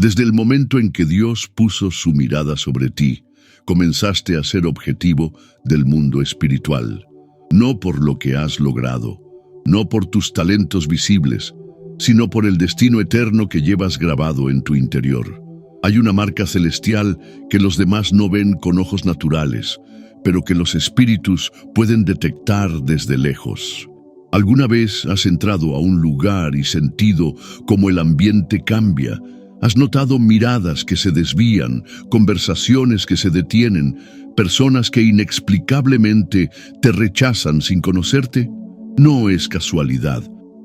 Desde el momento en que Dios puso su mirada sobre ti, comenzaste a ser objetivo del mundo espiritual. No por lo que has logrado, no por tus talentos visibles, sino por el destino eterno que llevas grabado en tu interior. Hay una marca celestial que los demás no ven con ojos naturales, pero que los espíritus pueden detectar desde lejos. ¿Alguna vez has entrado a un lugar y sentido cómo el ambiente cambia? ¿Has notado miradas que se desvían, conversaciones que se detienen, personas que inexplicablemente te rechazan sin conocerte? No es casualidad.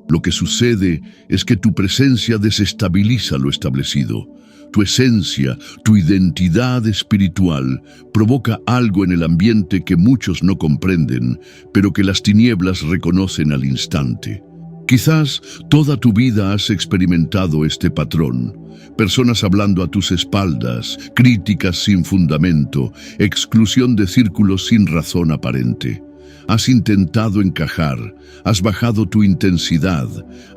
Lo que sucede es que tu presencia desestabiliza lo establecido. Tu esencia, tu identidad espiritual, provoca algo en el ambiente que muchos no comprenden, pero que las tinieblas reconocen al instante. Quizás toda tu vida has experimentado este patrón. Personas hablando a tus espaldas, críticas sin fundamento, exclusión de círculos sin razón aparente. Has intentado encajar, has bajado tu intensidad,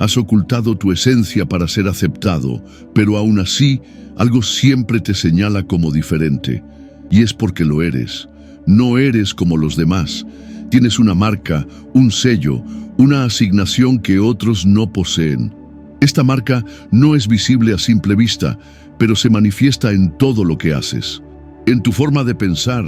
has ocultado tu esencia para ser aceptado, pero aún así, algo siempre te señala como diferente. Y es porque lo eres. No eres como los demás. Tienes una marca, un sello, una asignación que otros no poseen. Esta marca no es visible a simple vista, pero se manifiesta en todo lo que haces. En tu forma de pensar,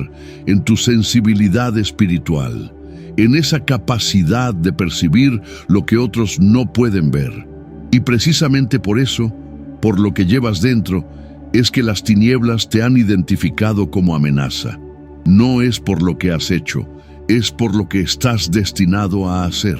en tu sensibilidad espiritual, en esa capacidad de percibir lo que otros no pueden ver. Y precisamente por eso, por lo que llevas dentro, es que las tinieblas te han identificado como amenaza. No es por lo que has hecho, es por lo que estás destinado a hacer.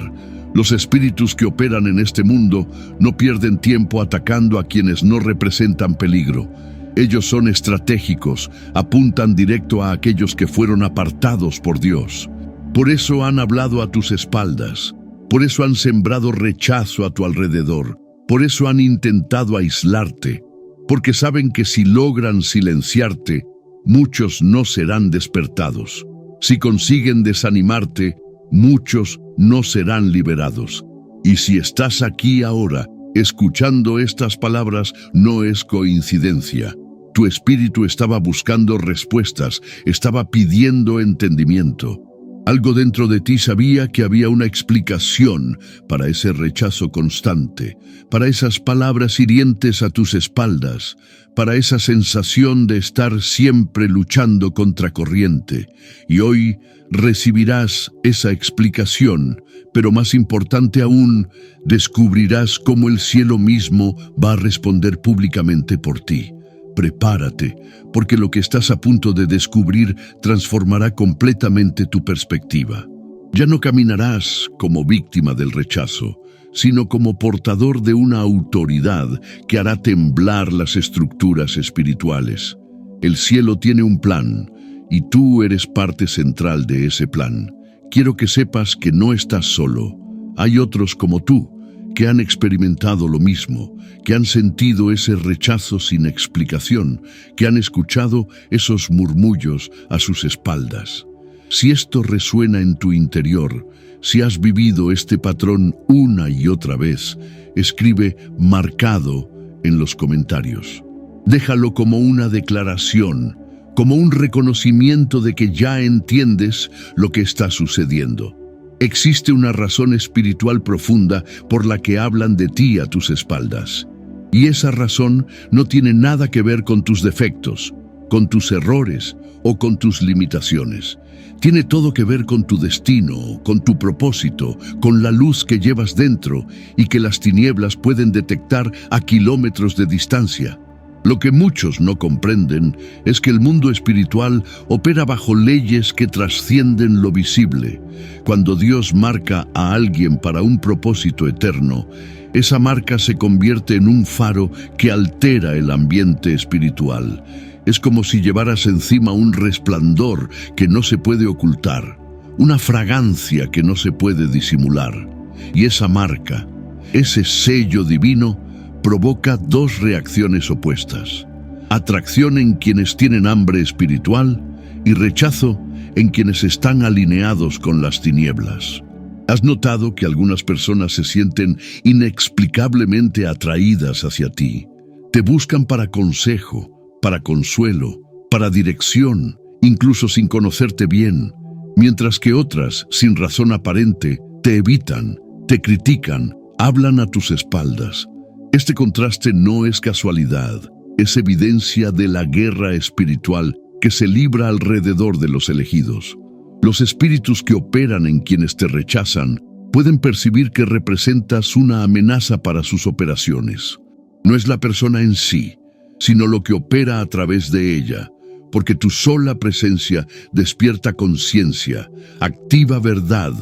Los espíritus que operan en este mundo no pierden tiempo atacando a quienes no representan peligro. Ellos son estratégicos, apuntan directo a aquellos que fueron apartados por Dios. Por eso han hablado a tus espaldas, por eso han sembrado rechazo a tu alrededor, por eso han intentado aislarte, porque saben que si logran silenciarte, muchos no serán despertados. Si consiguen desanimarte, muchos no serán liberados. Y si estás aquí ahora, escuchando estas palabras, no es coincidencia. Tu espíritu estaba buscando respuestas, estaba pidiendo entendimiento. Algo dentro de ti sabía que había una explicación para ese rechazo constante, para esas palabras hirientes a tus espaldas, para esa sensación de estar siempre luchando contra corriente. Y hoy recibirás esa explicación, pero más importante aún, descubrirás cómo el cielo mismo va a responder públicamente por ti. Prepárate, porque lo que estás a punto de descubrir transformará completamente tu perspectiva. Ya no caminarás como víctima del rechazo, sino como portador de una autoridad que hará temblar las estructuras espirituales. El cielo tiene un plan, y tú eres parte central de ese plan. Quiero que sepas que no estás solo. Hay otros como tú, que han experimentado lo mismo, que han sentido ese rechazo sin explicación, que han escuchado esos murmullos a sus espaldas. Si esto resuena en tu interior, si has vivido este patrón una y otra vez, escribe marcado en los comentarios. Déjalo como una declaración, como un reconocimiento de que ya entiendes lo que está sucediendo. Existe una razón espiritual profunda por la que hablan de ti a tus espaldas. Y esa razón no tiene nada que ver con tus defectos, con tus errores o con tus limitaciones. Tiene todo que ver con tu destino, con tu propósito, con la luz que llevas dentro y que las tinieblas pueden detectar a kilómetros de distancia. Lo que muchos no comprenden es que el mundo espiritual opera bajo leyes que trascienden lo visible. Cuando Dios marca a alguien para un propósito eterno, esa marca se convierte en un faro que altera el ambiente espiritual. Es como si llevaras encima un resplandor que no se puede ocultar, una fragancia que no se puede disimular. Y esa marca, ese sello divino, provoca dos reacciones opuestas: atracción en quienes tienen hambre espiritual y rechazo en quienes están alineados con las tinieblas. ¿Has notado que algunas personas se sienten inexplicablemente atraídas hacia ti? Te buscan para consejo, para consuelo, para dirección, incluso sin conocerte bien, mientras que otras, sin razón aparente, te evitan, te critican, hablan a tus espaldas. Este contraste no es casualidad, es evidencia de la guerra espiritual que se libra alrededor de los elegidos. Los espíritus que operan en quienes te rechazan pueden percibir que representas una amenaza para sus operaciones. No es la persona en sí, sino lo que opera a través de ella, porque tu sola presencia despierta conciencia, activa verdad,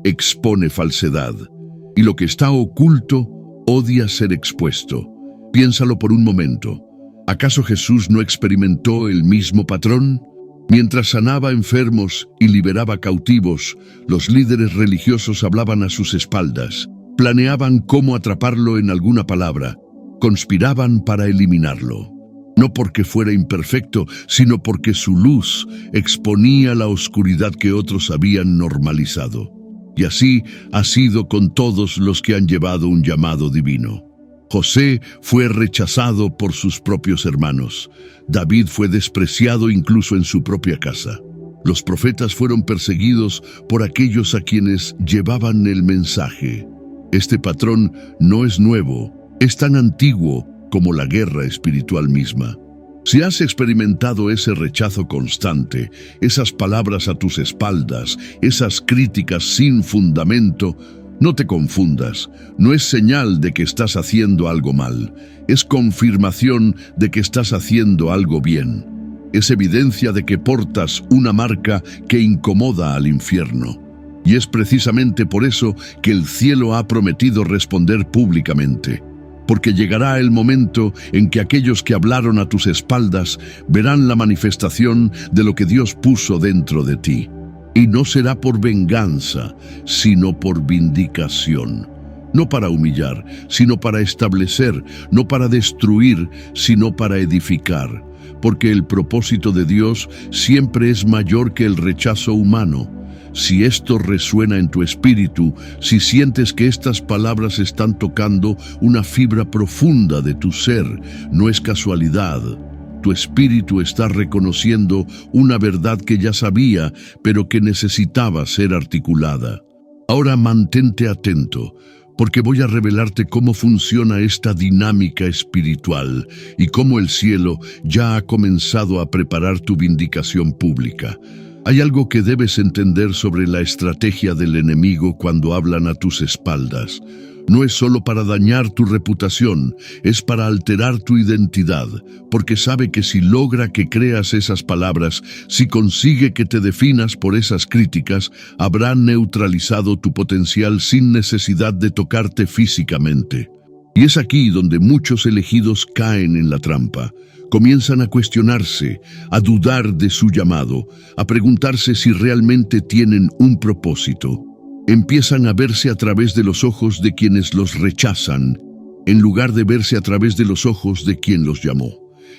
expone falsedad, y lo que está oculto odia ser expuesto. Piénsalo por un momento. ¿Acaso Jesús no experimentó el mismo patrón? Mientras sanaba enfermos y liberaba cautivos, los líderes religiosos hablaban a sus espaldas, planeaban cómo atraparlo en alguna palabra, conspiraban para eliminarlo. No porque fuera imperfecto, sino porque su luz exponía la oscuridad que otros habían normalizado. Y así ha sido con todos los que han llevado un llamado divino. José fue rechazado por sus propios hermanos. David fue despreciado incluso en su propia casa. Los profetas fueron perseguidos por aquellos a quienes llevaban el mensaje. Este patrón no es nuevo, es tan antiguo como la guerra espiritual misma. Si has experimentado ese rechazo constante, esas palabras a tus espaldas, esas críticas sin fundamento, no te confundas, no es señal de que estás haciendo algo mal, es confirmación de que estás haciendo algo bien. Es evidencia de que portas una marca que incomoda al infierno. Y es precisamente por eso que el cielo ha prometido responder públicamente. Porque llegará el momento en que aquellos que hablaron a tus espaldas verán la manifestación de lo que Dios puso dentro de ti. Y no será por venganza, sino por vindicación. No para humillar, sino para establecer, no para destruir, sino para edificar. Porque el propósito de Dios siempre es mayor que el rechazo humano. Si esto resuena en tu espíritu, si sientes que estas palabras están tocando una fibra profunda de tu ser, no es casualidad. Tu espíritu está reconociendo una verdad que ya sabía, pero que necesitaba ser articulada. Ahora mantente atento, porque voy a revelarte cómo funciona esta dinámica espiritual y cómo el cielo ya ha comenzado a preparar tu vindicación pública. Hay algo que debes entender sobre la estrategia del enemigo cuando hablan a tus espaldas. No es solo para dañar tu reputación, es para alterar tu identidad, porque sabe que si logra que creas esas palabras, si consigue que te definas por esas críticas, habrá neutralizado tu potencial sin necesidad de tocarte físicamente. Y es aquí donde muchos elegidos caen en la trampa. Comienzan a cuestionarse, a dudar de su llamado, a preguntarse si realmente tienen un propósito. Empiezan a verse a través de los ojos de quienes los rechazan, en lugar de verse a través de los ojos de quien los llamó.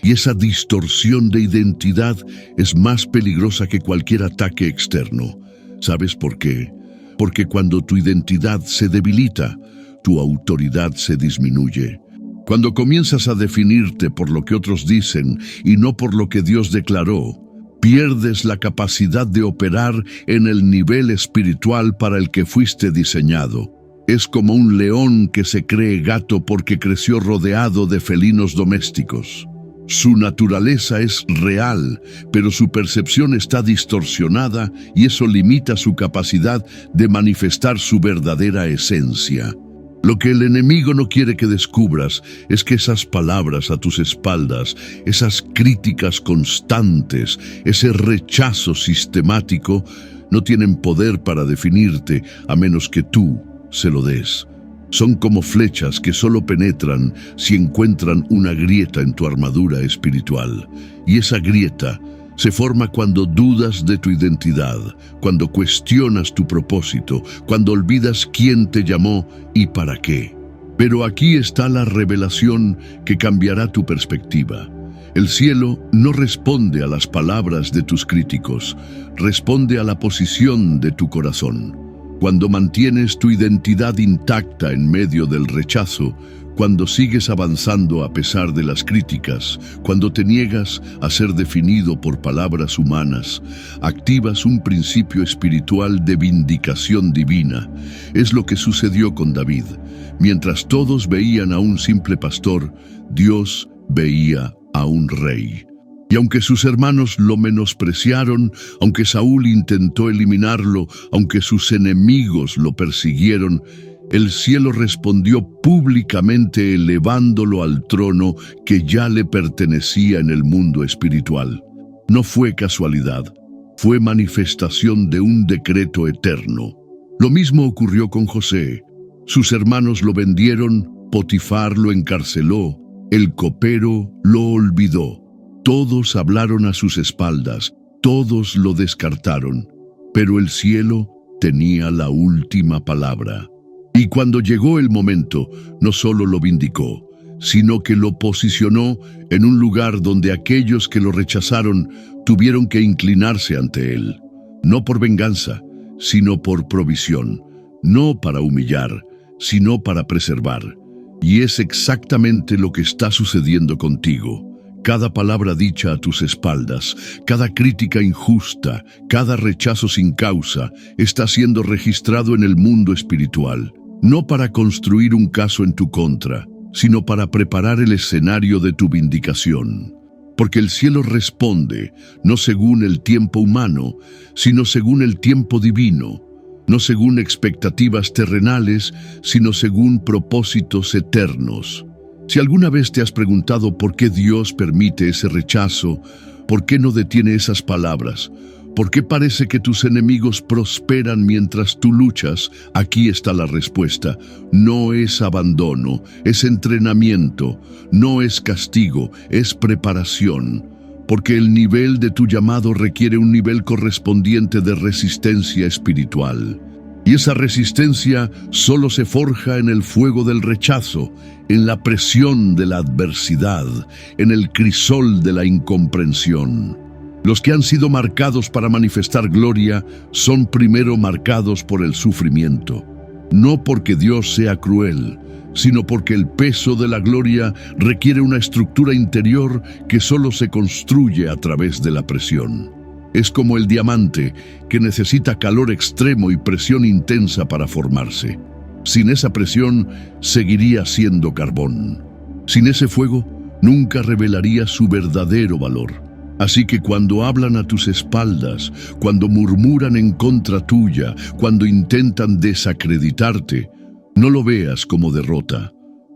Y esa distorsión de identidad es más peligrosa que cualquier ataque externo. ¿Sabes por qué? Porque cuando tu identidad se debilita, tu autoridad se disminuye. Cuando comienzas a definirte por lo que otros dicen y no por lo que Dios declaró, pierdes la capacidad de operar en el nivel espiritual para el que fuiste diseñado. Es como un león que se cree gato porque creció rodeado de felinos domésticos. Su naturaleza es real, pero su percepción está distorsionada y eso limita su capacidad de manifestar su verdadera esencia. Lo que el enemigo no quiere que descubras es que esas palabras a tus espaldas, esas críticas constantes, ese rechazo sistemático, no tienen poder para definirte a menos que tú se lo des. Son como flechas que solo penetran si encuentran una grieta en tu armadura espiritual. Y esa grieta se forma cuando dudas de tu identidad, cuando cuestionas tu propósito, cuando olvidas quién te llamó y para qué. Pero aquí está la revelación que cambiará tu perspectiva. El cielo no responde a las palabras de tus críticos, responde a la posición de tu corazón. Cuando mantienes tu identidad intacta en medio del rechazo, cuando sigues avanzando a pesar de las críticas, cuando te niegas a ser definido por palabras humanas, activas un principio espiritual de vindicación divina. Es lo que sucedió con David. Mientras todos veían a un simple pastor, Dios veía a un rey. Y aunque sus hermanos lo menospreciaron, aunque Saúl intentó eliminarlo, aunque sus enemigos lo persiguieron, el cielo respondió públicamente elevándolo al trono que ya le pertenecía en el mundo espiritual. No fue casualidad, fue manifestación de un decreto eterno. Lo mismo ocurrió con José. Sus hermanos lo vendieron, Potifar lo encarceló, el copero lo olvidó. Todos hablaron a sus espaldas, todos lo descartaron, pero el cielo tenía la última palabra. Y cuando llegó el momento, no solo lo vindicó, sino que lo posicionó en un lugar donde aquellos que lo rechazaron tuvieron que inclinarse ante él, no por venganza, sino por provisión, no para humillar, sino para preservar. Y es exactamente lo que está sucediendo contigo. Cada palabra dicha a tus espaldas, cada crítica injusta, cada rechazo sin causa, está siendo registrado en el mundo espiritual, no para construir un caso en tu contra, sino para preparar el escenario de tu vindicación. Porque el cielo responde, no según el tiempo humano, sino según el tiempo divino, no según expectativas terrenales, sino según propósitos eternos. Si alguna vez te has preguntado por qué Dios permite ese rechazo, por qué no detiene esas palabras, por qué parece que tus enemigos prosperan mientras tú luchas, aquí está la respuesta. No es abandono, es entrenamiento, no es castigo, es preparación. Porque el nivel de tu llamado requiere un nivel correspondiente de resistencia espiritual. Y esa resistencia solo se forja en el fuego del rechazo, en la presión de la adversidad, en el crisol de la incomprensión. Los que han sido marcados para manifestar gloria son primero marcados por el sufrimiento. No porque Dios sea cruel, sino porque el peso de la gloria requiere una estructura interior que solo se construye a través de la presión. Es como el diamante, que necesita calor extremo y presión intensa para formarse. Sin esa presión, seguiría siendo carbón. Sin ese fuego, nunca revelaría su verdadero valor. Así que cuando hablan a tus espaldas, cuando murmuran en contra tuya, cuando intentan desacreditarte, no lo veas como derrota.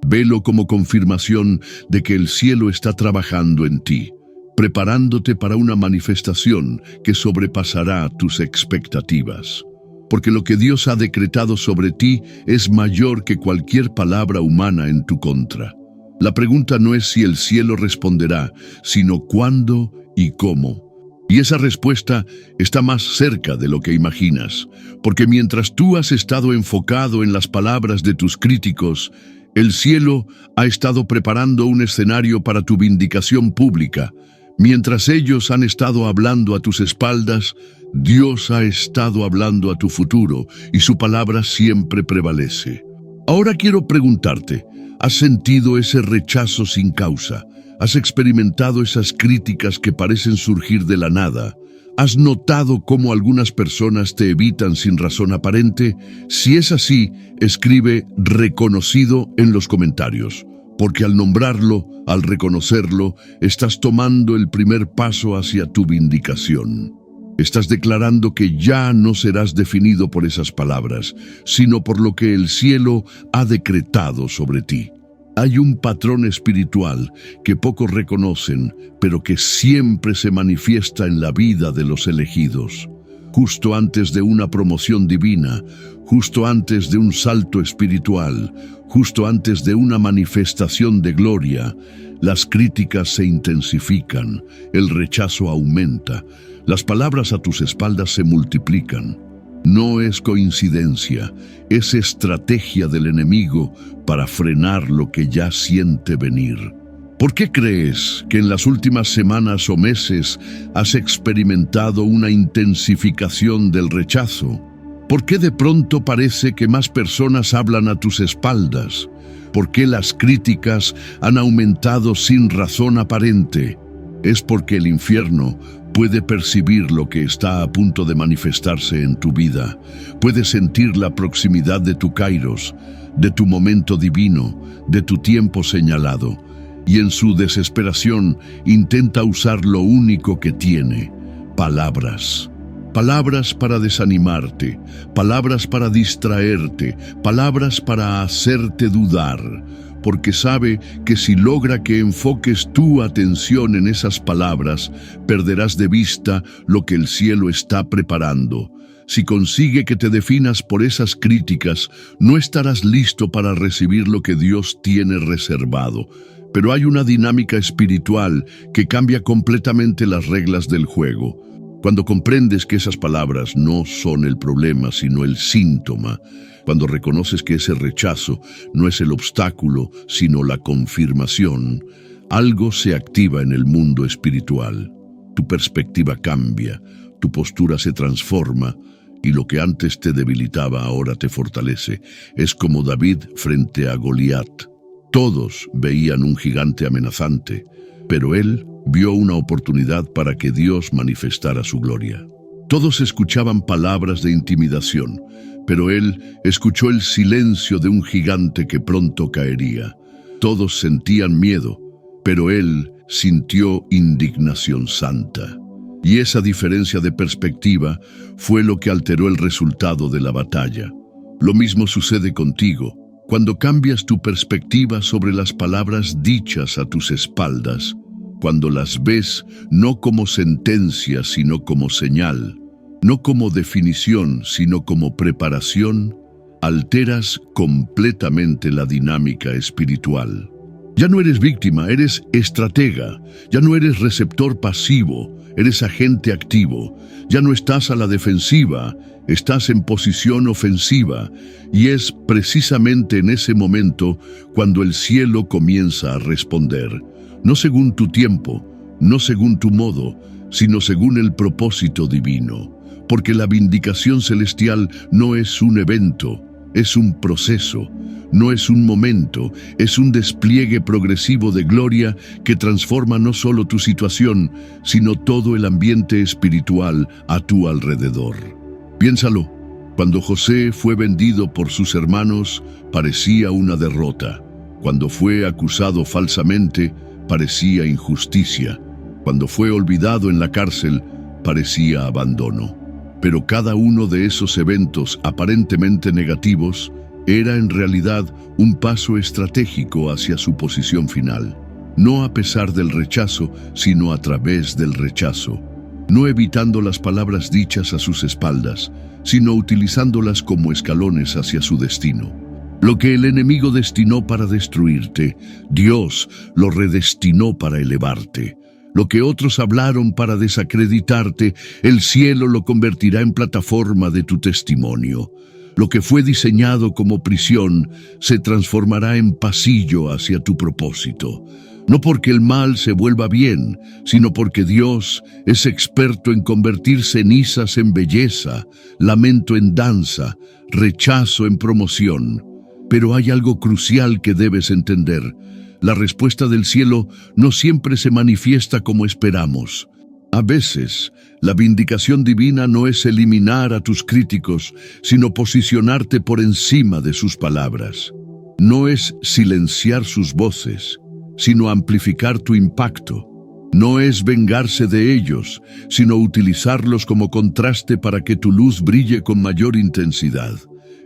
Velo como confirmación de que el cielo está trabajando en ti, preparándote para una manifestación que sobrepasará tus expectativas. Porque lo que Dios ha decretado sobre ti es mayor que cualquier palabra humana en tu contra. La pregunta no es si el cielo responderá, sino cuándo y cómo. Y esa respuesta está más cerca de lo que imaginas, porque mientras tú has estado enfocado en las palabras de tus críticos, el cielo ha estado preparando un escenario para tu vindicación pública. Mientras ellos han estado hablando a tus espaldas, Dios ha estado hablando a tu futuro y su palabra siempre prevalece. Ahora quiero preguntarte, ¿has sentido ese rechazo sin causa? ¿Has experimentado esas críticas que parecen surgir de la nada? ¿Has notado cómo algunas personas te evitan sin razón aparente? Si es así, escribe reconocido en los comentarios, porque al nombrarlo, al reconocerlo, estás tomando el primer paso hacia tu vindicación. Estás declarando que ya no serás definido por esas palabras, sino por lo que el cielo ha decretado sobre ti. Hay un patrón espiritual que pocos reconocen, pero que siempre se manifiesta en la vida de los elegidos. Justo antes de una promoción divina, justo antes de un salto espiritual, justo antes de una manifestación de gloria, las críticas se intensifican, el rechazo aumenta, las palabras a tus espaldas se multiplican. No es coincidencia, es estrategia del enemigo para frenar lo que ya siente venir. ¿Por qué crees que en las últimas semanas o meses has experimentado una intensificación del rechazo? ¿Por qué de pronto parece que más personas hablan a tus espaldas? ¿Por qué las críticas han aumentado sin razón aparente? Es porque el infierno puede percibir lo que está a punto de manifestarse en tu vida. Puede sentir la proximidad de tu kairos, de tu momento divino, de tu tiempo señalado. Y en su desesperación intenta usar lo único que tiene: palabras. Palabras para desanimarte, palabras para distraerte, palabras para hacerte dudar, porque sabe que si logra que enfoques tu atención en esas palabras, perderás de vista lo que el cielo está preparando. Si consigue que te definas por esas críticas, no estarás listo para recibir lo que Dios tiene reservado. Pero hay una dinámica espiritual que cambia completamente las reglas del juego. Cuando comprendes que esas palabras no son el problema, sino el síntoma, cuando reconoces que ese rechazo no es el obstáculo, sino la confirmación, algo se activa en el mundo espiritual. Tu perspectiva cambia, tu postura se transforma, y lo que antes te debilitaba ahora te fortalece. Es como David frente a Goliat. Todos veían un gigante amenazante, pero él vio una oportunidad para que Dios manifestara su gloria. Todos escuchaban palabras de intimidación, pero él escuchó el silencio de un gigante que pronto caería. Todos sentían miedo, pero él sintió indignación santa. Y esa diferencia de perspectiva fue lo que alteró el resultado de la batalla. Lo mismo sucede contigo. Cuando cambias tu perspectiva sobre las palabras dichas a tus espaldas, cuando las ves no como sentencia, sino como señal, no como definición, sino como preparación, alteras completamente la dinámica espiritual. Ya no eres víctima, eres estratega. Ya no eres receptor pasivo, eres agente activo. Ya no estás a la defensiva, estás en posición ofensiva. Y es precisamente en ese momento cuando el cielo comienza a responder. No según tu tiempo, no según tu modo, sino según el propósito divino. Porque la vindicación celestial no es un evento, es un proceso. No es un momento, es un despliegue progresivo de gloria que transforma no solo tu situación, sino todo el ambiente espiritual a tu alrededor. Piénsalo, cuando José fue vendido por sus hermanos, parecía una derrota. Cuando fue acusado falsamente, parecía injusticia. Cuando fue olvidado en la cárcel, parecía abandono. Pero cada uno de esos eventos aparentemente negativos era en realidad un paso estratégico hacia su posición final. No a pesar del rechazo, sino a través del rechazo. No evitando las palabras dichas a sus espaldas, sino utilizándolas como escalones hacia su destino. Lo que el enemigo destinó para destruirte, Dios lo redestinó para elevarte. Lo que otros hablaron para desacreditarte, el cielo lo convertirá en plataforma de tu testimonio. Lo que fue diseñado como prisión se transformará en pasillo hacia tu propósito. No porque el mal se vuelva bien, sino porque Dios es experto en convertir cenizas en belleza, lamento en danza, rechazo en promoción. Pero hay algo crucial que debes entender. La respuesta del cielo no siempre se manifiesta como esperamos. A veces, la vindicación divina no es eliminar a tus críticos, sino posicionarte por encima de sus palabras. No es silenciar sus voces, sino amplificar tu impacto. No es vengarse de ellos, sino utilizarlos como contraste para que tu luz brille con mayor intensidad.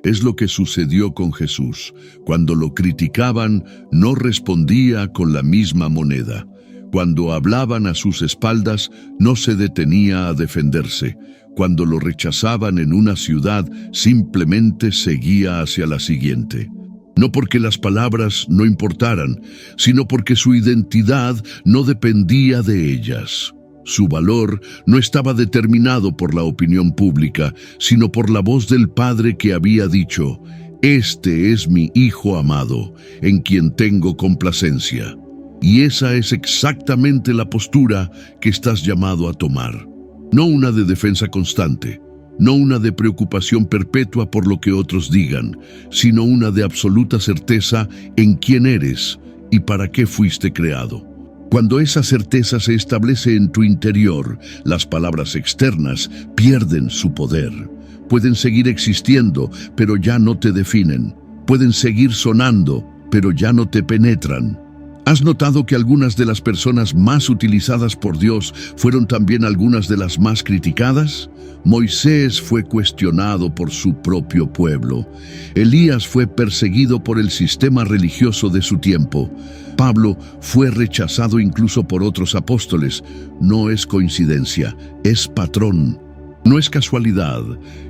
Es lo que sucedió con Jesús. Cuando lo criticaban, no respondía con la misma moneda. Cuando hablaban a sus espaldas, no se detenía a defenderse. Cuando lo rechazaban en una ciudad, simplemente seguía hacia la siguiente. No porque las palabras no importaran, sino porque su identidad no dependía de ellas. Su valor no estaba determinado por la opinión pública, sino por la voz del Padre que había dicho: «Este es mi Hijo amado, en quien tengo complacencia». Y esa es exactamente la postura que estás llamado a tomar. No una de defensa constante, no una de preocupación perpetua por lo que otros digan, sino una de absoluta certeza en quién eres y para qué fuiste creado. Cuando esa certeza se establece en tu interior, las palabras externas pierden su poder. Pueden seguir existiendo, pero ya no te definen. Pueden seguir sonando, pero ya no te penetran. ¿Has notado que algunas de las personas más utilizadas por Dios fueron también algunas de las más criticadas? Moisés fue cuestionado por su propio pueblo. Elías fue perseguido por el sistema religioso de su tiempo. Pablo fue rechazado incluso por otros apóstoles. No es coincidencia, es patrón. No es casualidad,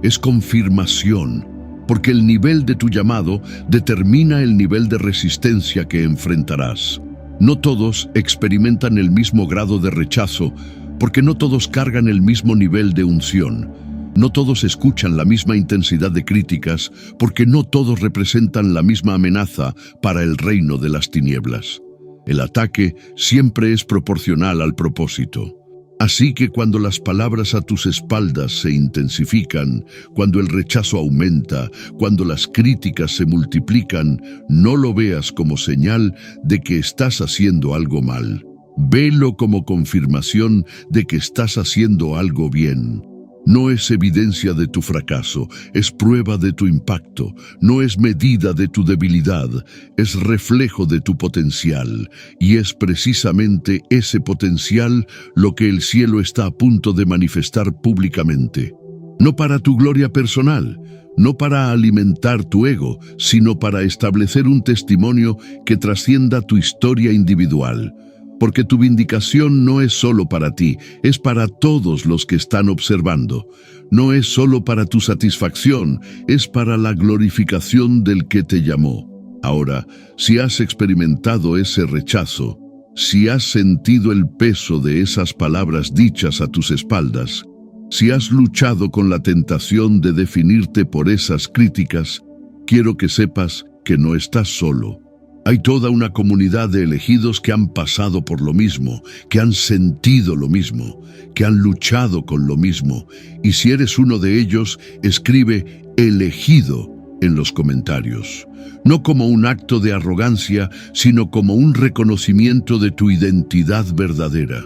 es confirmación. Porque el nivel de tu llamado determina el nivel de resistencia que enfrentarás. No todos experimentan el mismo grado de rechazo, porque no todos cargan el mismo nivel de unción. No todos escuchan la misma intensidad de críticas, porque no todos representan la misma amenaza para el reino de las tinieblas. El ataque siempre es proporcional al propósito. Así que cuando las palabras a tus espaldas se intensifican, cuando el rechazo aumenta, cuando las críticas se multiplican, no lo veas como señal de que estás haciendo algo mal. Velo como confirmación de que estás haciendo algo bien. No es evidencia de tu fracaso, es prueba de tu impacto, no es medida de tu debilidad, es reflejo de tu potencial, y es precisamente ese potencial lo que el cielo está a punto de manifestar públicamente. No para tu gloria personal, no para alimentar tu ego, sino para establecer un testimonio que trascienda tu historia individual. Porque tu vindicación no es solo para ti, es para todos los que están observando. No es solo para tu satisfacción, es para la glorificación del que te llamó. Ahora, si has experimentado ese rechazo, si has sentido el peso de esas palabras dichas a tus espaldas, si has luchado con la tentación de definirte por esas críticas, quiero que sepas que no estás solo. Hay toda una comunidad de elegidos que han pasado por lo mismo, que han sentido lo mismo, que han luchado con lo mismo. Y si eres uno de ellos, escribe elegido en los comentarios. No como un acto de arrogancia, sino como un reconocimiento de tu identidad verdadera.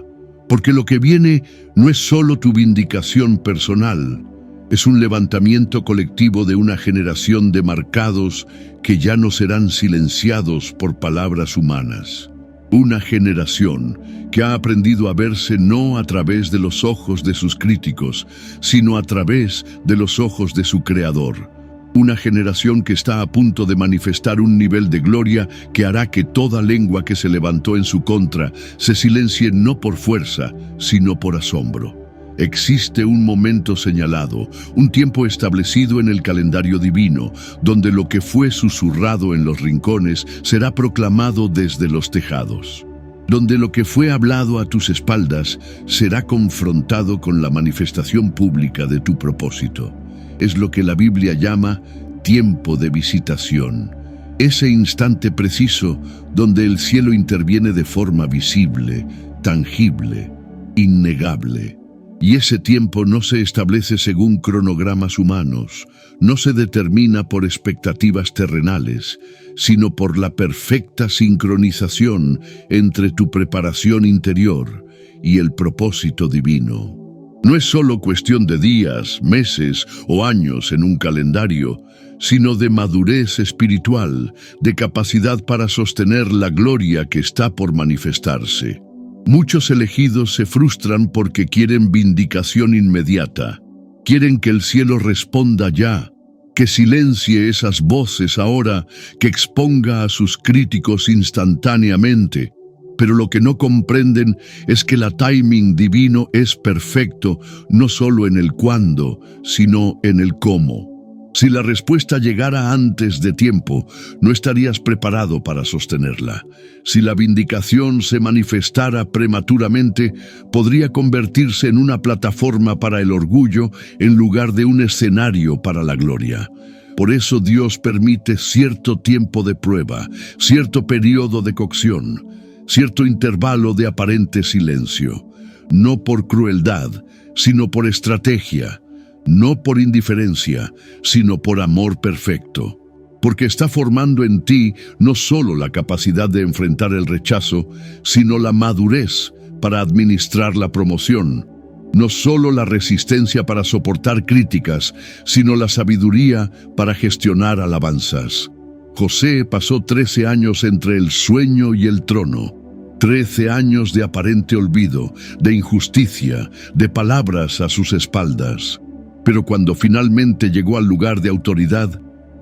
Porque lo que viene no es solo tu vindicación personal, es un levantamiento colectivo de una generación de marcados que ya no serán silenciados por palabras humanas. Una generación que ha aprendido a verse no a través de los ojos de sus críticos, sino a través de los ojos de su Creador. Una generación que está a punto de manifestar un nivel de gloria que hará que toda lengua que se levantó en su contra se silencie no por fuerza, sino por asombro. Existe un momento señalado, un tiempo establecido en el calendario divino, donde lo que fue susurrado en los rincones será proclamado desde los tejados. Donde lo que fue hablado a tus espaldas será confrontado con la manifestación pública de tu propósito. Es lo que la Biblia llama tiempo de visitación. Ese instante preciso donde el cielo interviene de forma visible, tangible, innegable. Y ese tiempo no se establece según cronogramas humanos, no se determina por expectativas terrenales, sino por la perfecta sincronización entre tu preparación interior y el propósito divino. No es solo cuestión de días, meses o años en un calendario, sino de madurez espiritual, de capacidad para sostener la gloria que está por manifestarse. Muchos elegidos se frustran porque quieren vindicación inmediata. Quieren que el cielo responda ya, que silencie esas voces ahora, que exponga a sus críticos instantáneamente. Pero lo que no comprenden es que el timing divino es perfecto, no solo en el cuándo, sino en el cómo. Si la respuesta llegara antes de tiempo, no estarías preparado para sostenerla. Si la vindicación se manifestara prematuramente, podría convertirse en una plataforma para el orgullo en lugar de un escenario para la gloria. Por eso Dios permite cierto tiempo de prueba, cierto periodo de cocción, cierto intervalo de aparente silencio. No por crueldad, sino por estrategia. no por indiferencia, sino por amor perfecto. Porque está formando en ti no solo la capacidad de enfrentar el rechazo, sino la madurez para administrar la promoción. No solo la resistencia para soportar críticas, sino la sabiduría para gestionar alabanzas. José pasó 13 años entre el sueño y el trono. 13 años de aparente olvido, de injusticia, de palabras a sus espaldas. Pero cuando finalmente llegó al lugar de autoridad,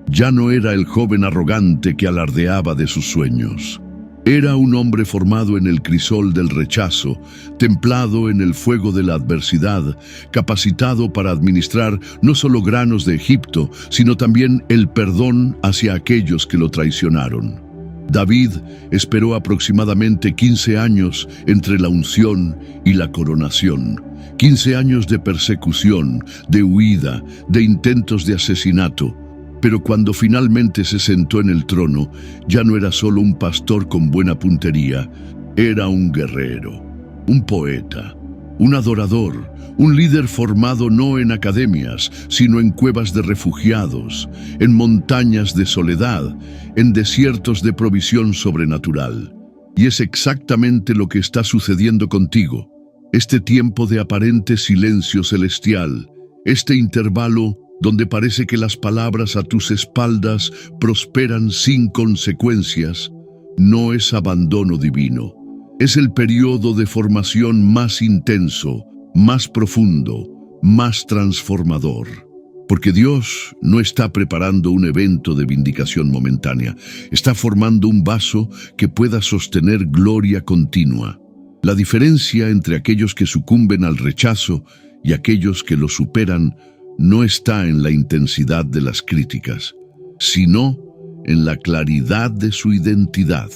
ya no era el joven arrogante que alardeaba de sus sueños. Era un hombre formado en el crisol del rechazo, templado en el fuego de la adversidad, capacitado para administrar no solo granos de Egipto, sino también el perdón hacia aquellos que lo traicionaron. David esperó aproximadamente 15 años entre la unción y la coronación. 15 años de persecución, de huida, de intentos de asesinato. Pero cuando finalmente se sentó en el trono, ya no era solo un pastor con buena puntería, era un guerrero, un poeta, un adorador, un líder formado no en academias, sino en cuevas de refugiados, en montañas de soledad, en desiertos de provisión sobrenatural. Y es exactamente lo que está sucediendo contigo. Este tiempo de aparente silencio celestial, este intervalo donde parece que las palabras a tus espaldas prosperan sin consecuencias, no es abandono divino. Es el periodo de formación más intenso, más profundo, más transformador. Porque Dios no está preparando un evento de vindicación momentánea, está formando un vaso que pueda sostener gloria continua. La diferencia entre aquellos que sucumben al rechazo y aquellos que lo superan no está en la intensidad de las críticas, sino en la claridad de su identidad.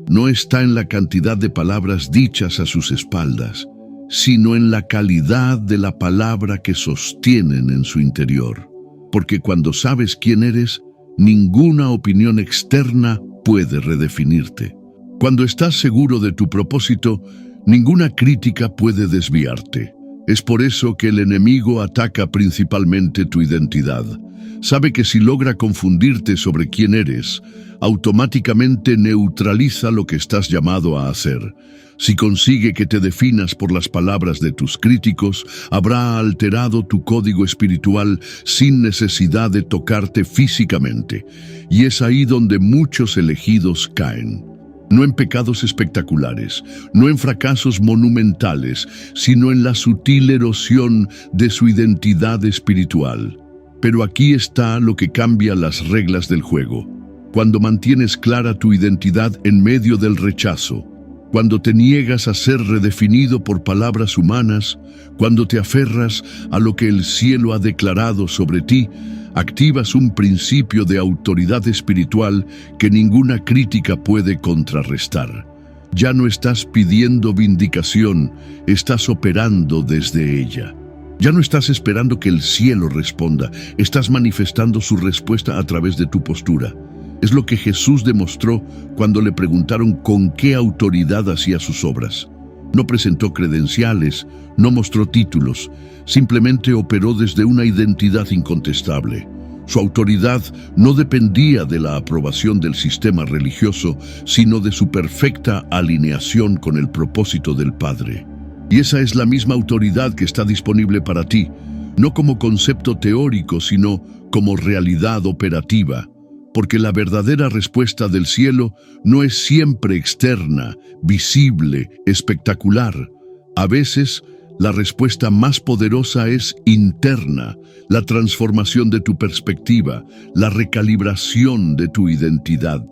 No está en la cantidad de palabras dichas a sus espaldas, sino en la calidad de la palabra que sostienen en su interior. Porque cuando sabes quién eres, ninguna opinión externa puede redefinirte. Cuando estás seguro de tu propósito, ninguna crítica puede desviarte. Es por eso que el enemigo ataca principalmente tu identidad. Sabe que si logra confundirte sobre quién eres, automáticamente neutraliza lo que estás llamado a hacer. Si consigue que te definas por las palabras de tus críticos, habrá alterado tu código espiritual sin necesidad de tocarte físicamente. Y es ahí donde muchos elegidos caen. No en pecados espectaculares, no en fracasos monumentales, sino en la sutil erosión de su identidad espiritual. Pero aquí está lo que cambia las reglas del juego. Cuando mantienes clara tu identidad en medio del rechazo, cuando te niegas a ser redefinido por palabras humanas, cuando te aferras a lo que el cielo ha declarado sobre ti, activas un principio de autoridad espiritual que ninguna crítica puede contrarrestar. Ya no estás pidiendo vindicación, estás operando desde ella. Ya no estás esperando que el cielo responda, estás manifestando su respuesta a través de tu postura. Es lo que Jesús demostró cuando le preguntaron con qué autoridad hacía sus obras. No presentó credenciales, no mostró títulos, simplemente operó desde una identidad incontestable. Su autoridad no dependía de la aprobación del sistema religioso, sino de su perfecta alineación con el propósito del Padre. Y esa es la misma autoridad que está disponible para ti, no como concepto teórico, sino como realidad operativa. Porque la verdadera respuesta del cielo no es siempre externa, visible, espectacular. A veces, la respuesta más poderosa es interna, la transformación de tu perspectiva, la recalibración de tu identidad.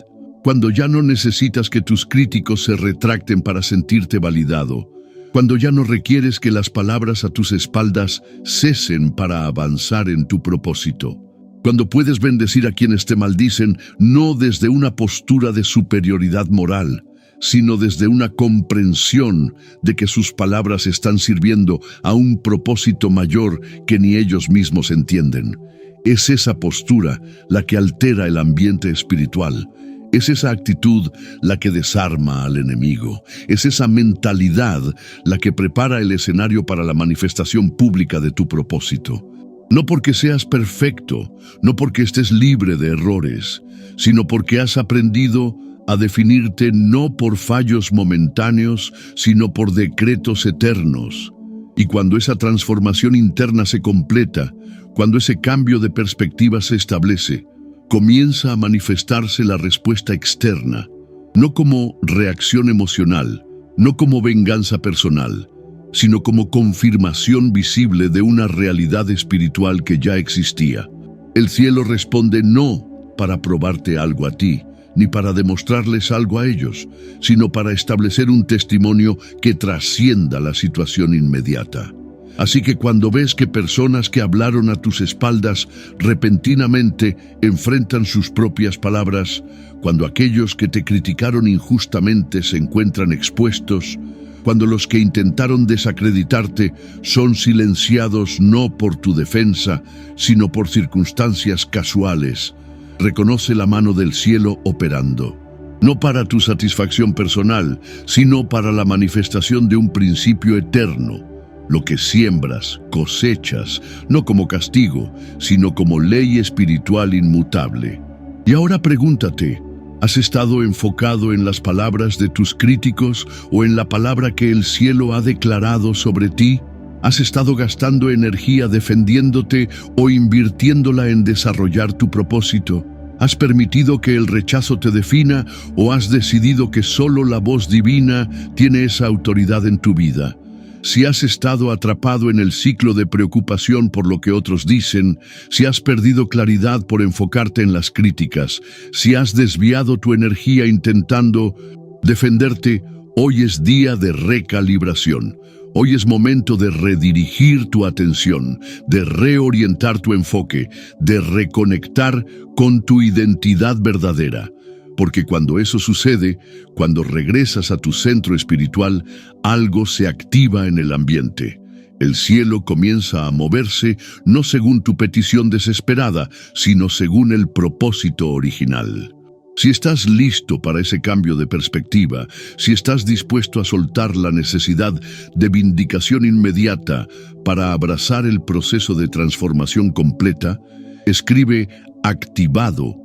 Cuando ya no necesitas que tus críticos se retracten para sentirte validado, cuando ya no requieres que las palabras a tus espaldas cesen para avanzar en tu propósito. Cuando puedes bendecir a quienes te maldicen, no desde una postura de superioridad moral, sino desde una comprensión de que sus palabras están sirviendo a un propósito mayor que ni ellos mismos entienden. Es esa postura la que altera el ambiente espiritual. Es esa actitud la que desarma al enemigo. Es esa mentalidad la que prepara el escenario para la manifestación pública de tu propósito. No porque seas perfecto, no porque estés libre de errores, sino porque has aprendido a definirte no por fallos momentáneos, sino por decretos eternos. Y cuando esa transformación interna se completa, cuando ese cambio de perspectiva se establece, comienza a manifestarse la respuesta externa, no como reacción emocional, no como venganza personal, sino como confirmación visible de una realidad espiritual que ya existía. El cielo responde no para probarte algo a ti, ni para demostrarles algo a ellos, sino para establecer un testimonio que trascienda la situación inmediata. Así que cuando ves que personas que hablaron a tus espaldas repentinamente enfrentan sus propias palabras, cuando aquellos que te criticaron injustamente se encuentran expuestos, cuando los que intentaron desacreditarte son silenciados no por tu defensa, sino por circunstancias casuales, reconoce la mano del cielo operando, no para tu satisfacción personal, sino para la manifestación de un principio eterno. Lo que siembras, cosechas, no como castigo, sino como ley espiritual inmutable. Y ahora pregúntate, ¿has estado enfocado en las palabras de tus críticos o en la palabra que el cielo ha declarado sobre ti? ¿Has estado gastando energía defendiéndote o invirtiéndola en desarrollar tu propósito? ¿Has permitido que el rechazo te defina o has decidido que solo la voz divina tiene esa autoridad en tu vida? Si has estado atrapado en el ciclo de preocupación por lo que otros dicen, si has perdido claridad por enfocarte en las críticas, si has desviado tu energía intentando defenderte, hoy es día de recalibración. Hoy es momento de redirigir tu atención, de reorientar tu enfoque, de reconectar con tu identidad verdadera. Porque cuando eso sucede, cuando regresas a tu centro espiritual, algo se activa en el ambiente. El cielo comienza a moverse no según tu petición desesperada, sino según el propósito original. Si estás listo para ese cambio de perspectiva, si estás dispuesto a soltar la necesidad de vindicación inmediata para abrazar el proceso de transformación completa, escribe activado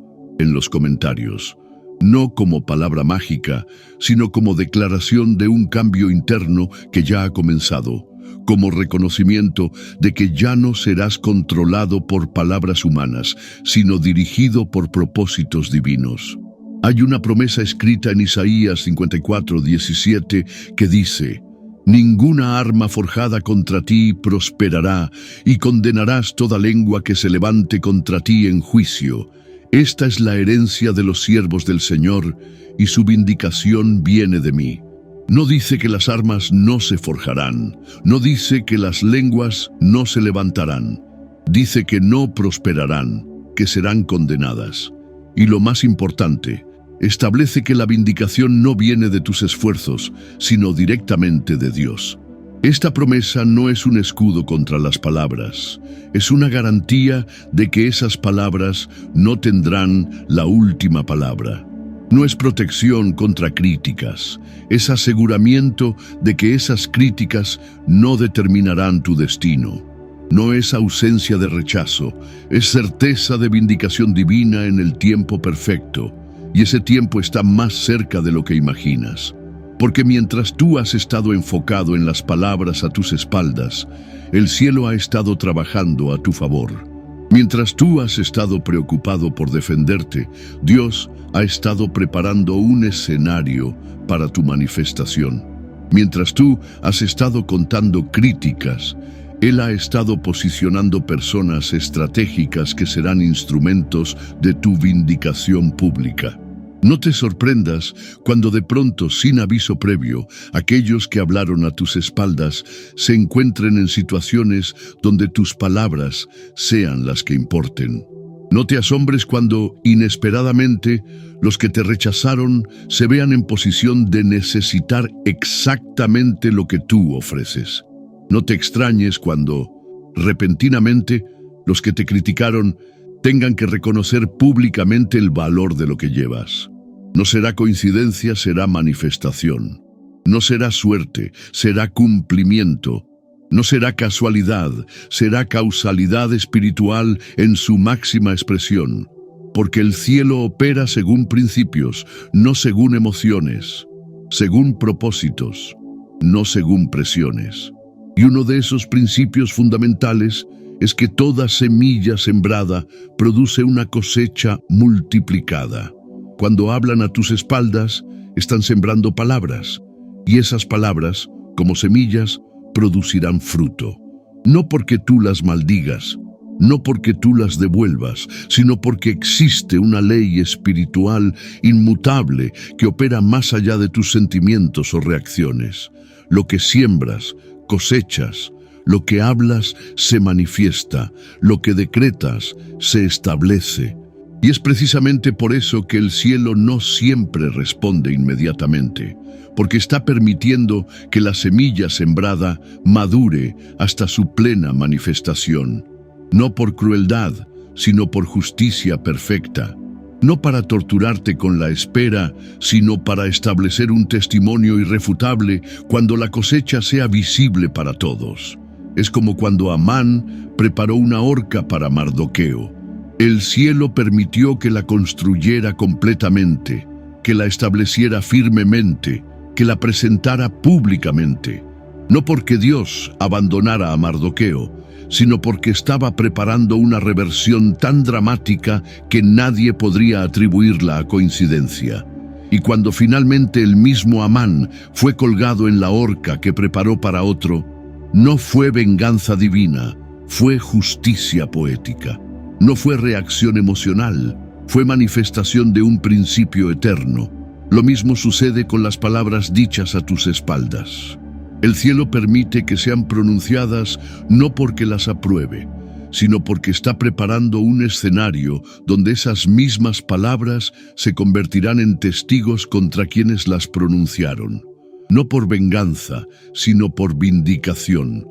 en los comentarios. No como palabra mágica, sino como declaración de un cambio interno que ya ha comenzado, como reconocimiento de que ya no serás controlado por palabras humanas, sino dirigido por propósitos divinos. Hay una promesa escrita en Isaías 54:17 que dice: «Ninguna arma forjada contra ti prosperará, y condenarás toda lengua que se levante contra ti en juicio. Esta es la herencia de los siervos del Señor, y su vindicación viene de mí». No dice que las armas no se forjarán, no dice que las lenguas no se levantarán, dice que no prosperarán, que serán condenadas. Y lo más importante, establece que la vindicación no viene de tus esfuerzos, sino directamente de Dios. Esta promesa no es un escudo contra las palabras, es una garantía de que esas palabras no tendrán la última palabra. No es protección contra críticas, es aseguramiento de que esas críticas no determinarán tu destino. No es ausencia de rechazo, es certeza de vindicación divina en el tiempo perfecto, y ese tiempo está más cerca de lo que imaginas. Porque mientras tú has estado enfocado en las palabras a tus espaldas, el cielo ha estado trabajando a tu favor. Mientras tú has estado preocupado por defenderte, Dios ha estado preparando un escenario para tu manifestación. Mientras tú has estado contando críticas, Él ha estado posicionando personas estratégicas que serán instrumentos de tu vindicación pública. No te sorprendas cuando de pronto, sin aviso previo, aquellos que hablaron a tus espaldas se encuentren en situaciones donde tus palabras sean las que importen. No te asombres cuando, inesperadamente, los que te rechazaron se vean en posición de necesitar exactamente lo que tú ofreces. No te extrañes cuando, repentinamente, los que te criticaron tengan que reconocer públicamente el valor de lo que llevas. No será coincidencia, será manifestación. No será suerte, será cumplimiento. No será casualidad, será causalidad espiritual en su máxima expresión, porque el cielo opera según principios, no según emociones, según propósitos, no según presiones. Y uno de esos principios fundamentales es que toda semilla sembrada produce una cosecha multiplicada. Cuando hablan a tus espaldas, están sembrando palabras, y esas palabras, como semillas, producirán fruto. No porque tú las maldigas, no porque tú las devuelvas, sino porque existe una ley espiritual inmutable que opera más allá de tus sentimientos o reacciones. Lo que siembras, cosechas. Lo que hablas se manifiesta, lo que decretas se establece. Y es precisamente por eso que el cielo no siempre responde inmediatamente, porque está permitiendo que la semilla sembrada madure hasta su plena manifestación. No por crueldad, sino por justicia perfecta. No para torturarte con la espera, sino para establecer un testimonio irrefutable cuando la cosecha sea visible para todos. Es como cuando Amán preparó una horca para Mardoqueo. El cielo permitió que la construyera completamente, que la estableciera firmemente, que la presentara públicamente. No porque Dios abandonara a Mardoqueo, sino porque estaba preparando una reversión tan dramática que nadie podría atribuirla a coincidencia. Y cuando finalmente el mismo Amán fue colgado en la horca que preparó para otro, no fue venganza divina, fue justicia poética. No fue reacción emocional, fue manifestación de un principio eterno. Lo mismo sucede con las palabras dichas a tus espaldas. El cielo permite que sean pronunciadas no porque las apruebe, sino porque está preparando un escenario donde esas mismas palabras se convertirán en testigos contra quienes las pronunciaron. No por venganza, sino por vindicación.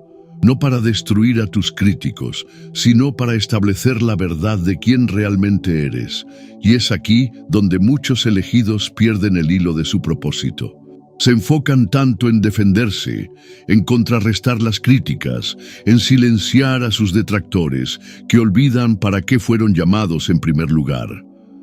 No para destruir a tus críticos, sino para establecer la verdad de quién realmente eres. Y es aquí donde muchos elegidos pierden el hilo de su propósito. Se enfocan tanto en defenderse, en contrarrestar las críticas, en silenciar a sus detractores, que olvidan para qué fueron llamados en primer lugar.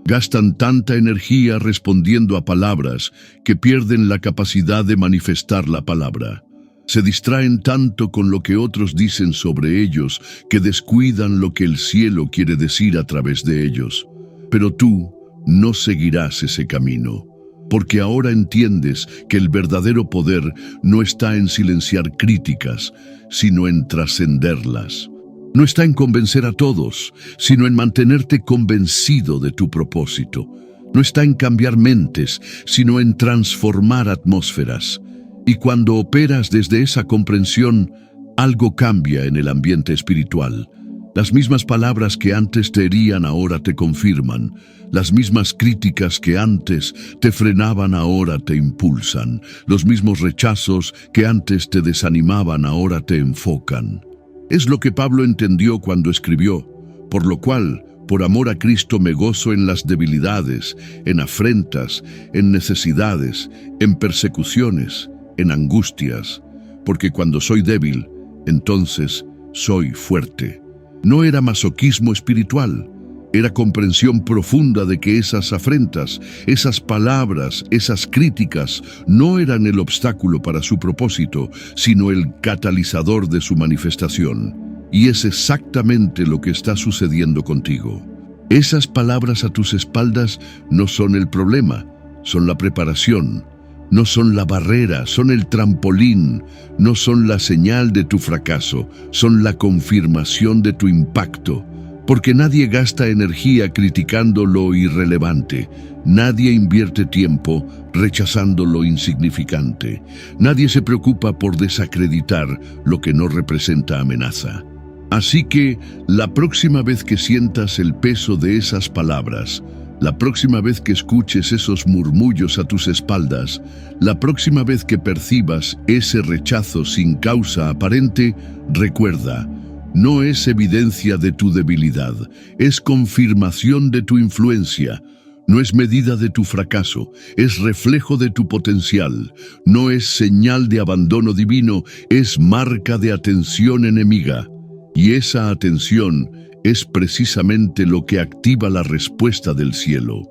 Gastan tanta energía respondiendo a palabras que pierden la capacidad de manifestar la palabra. Se distraen tanto con lo que otros dicen sobre ellos que descuidan lo que el cielo quiere decir a través de ellos. Pero tú no seguirás ese camino, porque ahora entiendes que el verdadero poder no está en silenciar críticas, sino en trascenderlas. No está en convencer a todos, sino en mantenerte convencido de tu propósito. No está en cambiar mentes, sino en transformar atmósferas. Y cuando operas desde esa comprensión, algo cambia en el ambiente espiritual. Las mismas palabras que antes te herían ahora te confirman. Las mismas críticas que antes te frenaban ahora te impulsan. Los mismos rechazos que antes te desanimaban ahora te enfocan. Es lo que Pablo entendió cuando escribió: por lo cual, por amor a Cristo me gozo en las debilidades, en afrentas, en necesidades, en persecuciones, en angustias, porque cuando soy débil, entonces soy fuerte. No era masoquismo espiritual, era comprensión profunda de que esas afrentas, esas palabras, esas críticas no eran el obstáculo para su propósito, sino el catalizador de su manifestación. Y es exactamente lo que está sucediendo contigo. Esas palabras a tus espaldas no son el problema, son la preparación. No son la barrera, son el trampolín, no son la señal de tu fracaso, son la confirmación de tu impacto. Porque nadie gasta energía criticando lo irrelevante, nadie invierte tiempo rechazando lo insignificante, nadie se preocupa por desacreditar lo que no representa amenaza. Así que, la próxima vez que sientas el peso de esas palabras, la próxima vez que escuches esos murmullos a tus espaldas, la próxima vez que percibas ese rechazo sin causa aparente, recuerda, no es evidencia de tu debilidad, es confirmación de tu influencia. No es medida de tu fracaso, es reflejo de tu potencial. No es señal de abandono divino, es marca de atención enemiga. Y esa atención es precisamente lo que activa la respuesta del cielo.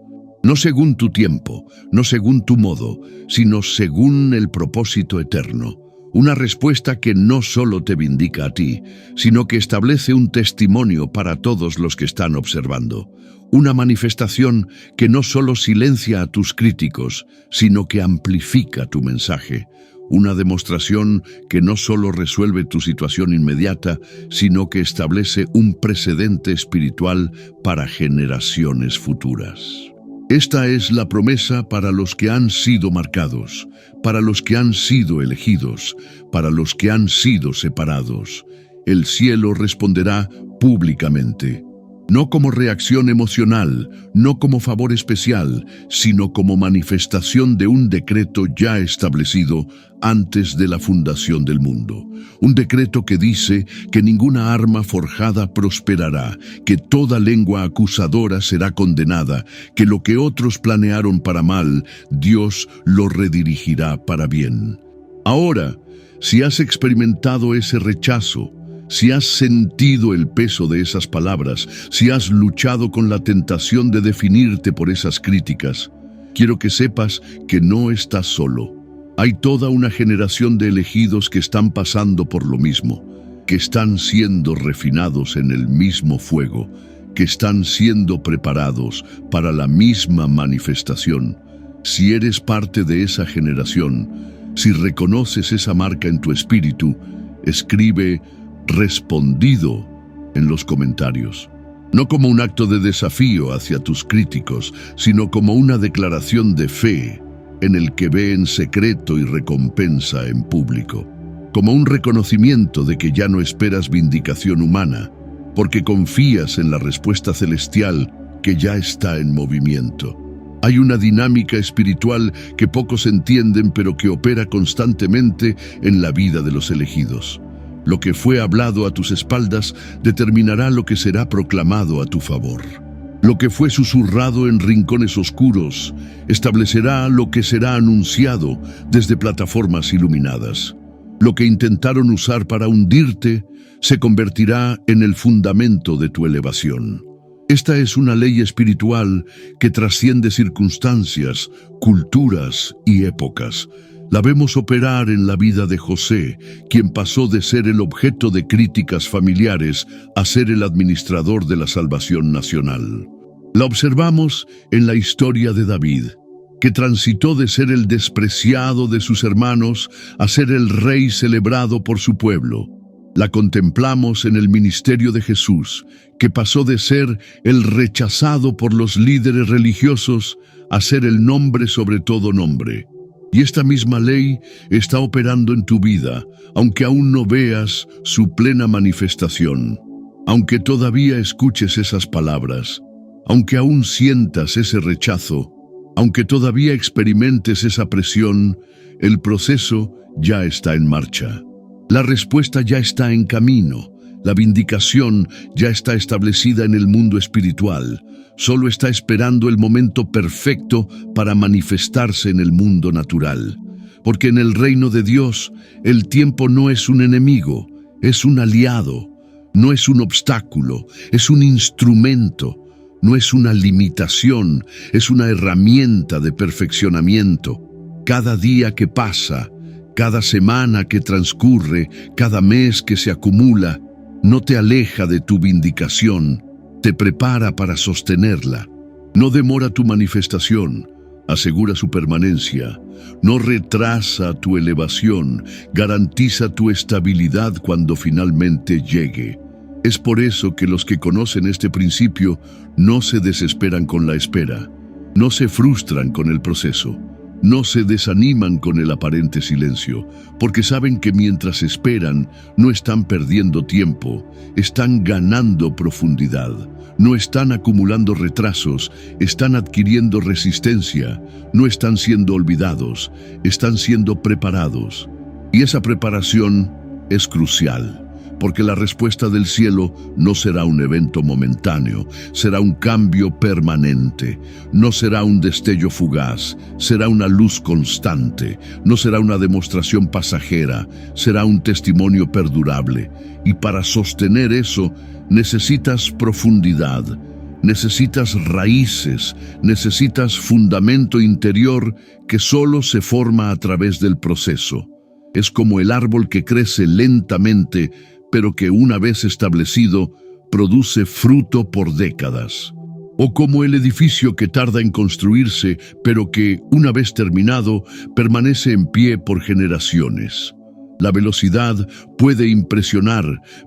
No según tu tiempo, no según tu modo, sino según el propósito eterno. Una respuesta que no solo te vindica a ti, sino que establece un testimonio para todos los que están observando. Una manifestación que no solo silencia a tus críticos, sino que amplifica tu mensaje. Una demostración que no solo resuelve tu situación inmediata, sino que establece un precedente espiritual para generaciones futuras. Esta es la promesa para los que han sido marcados, para los que han sido elegidos, para los que han sido separados. El cielo responderá públicamente. No como reacción emocional, no como favor especial, sino como manifestación de un decreto ya establecido antes de la fundación del mundo. Un decreto que dice que ninguna arma forjada prosperará, que toda lengua acusadora será condenada, que lo que otros planearon para mal, Dios lo redirigirá para bien. Ahora, si has experimentado ese rechazo, si has sentido el peso de esas palabras, si has luchado con la tentación de definirte por esas críticas, quiero que sepas que no estás solo. Hay toda una generación de elegidos que están pasando por lo mismo, que están siendo refinados en el mismo fuego, que están siendo preparados para la misma manifestación. Si eres parte de esa generación, si reconoces esa marca en tu espíritu, escribe respondido en los comentarios. No como un acto de desafío hacia tus críticos, sino como una declaración de fe en el que ve en secreto y recompensa en público. Como un reconocimiento de que ya no esperas vindicación humana, porque confías en la respuesta celestial que ya está en movimiento. Hay una dinámica espiritual que pocos entienden, pero que opera constantemente en la vida de los elegidos. Lo que fue hablado a tus espaldas determinará lo que será proclamado a tu favor. Lo que fue susurrado en rincones oscuros establecerá lo que será anunciado desde plataformas iluminadas. Lo que intentaron usar para hundirte se convertirá en el fundamento de tu elevación. Esta es una ley espiritual que trasciende circunstancias, culturas y épocas. La vemos operar en la vida de José, quien pasó de ser el objeto de críticas familiares a ser el administrador de la salvación nacional. La observamos en la historia de David, que transitó de ser el despreciado de sus hermanos a ser el rey celebrado por su pueblo. La contemplamos en el ministerio de Jesús, que pasó de ser el rechazado por los líderes religiosos a ser el nombre sobre todo nombre. Y esta misma ley está operando en tu vida, aunque aún no veas su plena manifestación. Aunque todavía escuches esas palabras, aunque aún sientas ese rechazo, aunque todavía experimentes esa presión, el proceso ya está en marcha. La respuesta ya está en camino. La vindicación ya está establecida en el mundo espiritual. Solo está esperando el momento perfecto para manifestarse en el mundo natural. Porque en el reino de Dios, el tiempo no es un enemigo, es un aliado. No es un obstáculo, es un instrumento. No es una limitación, es una herramienta de perfeccionamiento. Cada día que pasa, cada semana que transcurre, cada mes que se acumula, no te aleja de tu vindicación, te prepara para sostenerla. No demora tu manifestación, asegura su permanencia. No retrasa tu elevación, garantiza tu estabilidad cuando finalmente llegue. Es por eso que los que conocen este principio no se desesperan con la espera, no se frustran con el proceso. No se desaniman con el aparente silencio, porque saben que mientras esperan, no están perdiendo tiempo, están ganando profundidad, no están acumulando retrasos, están adquiriendo resistencia, no están siendo olvidados, están siendo preparados. Y esa preparación es crucial, porque la respuesta del cielo no será un evento momentáneo, será un cambio permanente, no será un destello fugaz, será una luz constante, no será una demostración pasajera, será un testimonio perdurable. Y para sostener eso, necesitas profundidad, necesitas raíces, necesitas fundamento interior que solo se forma a través del proceso. Es como el árbol que crece lentamente, pero que una vez establecido, produce fruto por décadas. O como el edificio que tarda en construirse, pero que, una vez terminado, permanece en pie por generaciones. La velocidad puede impresionar,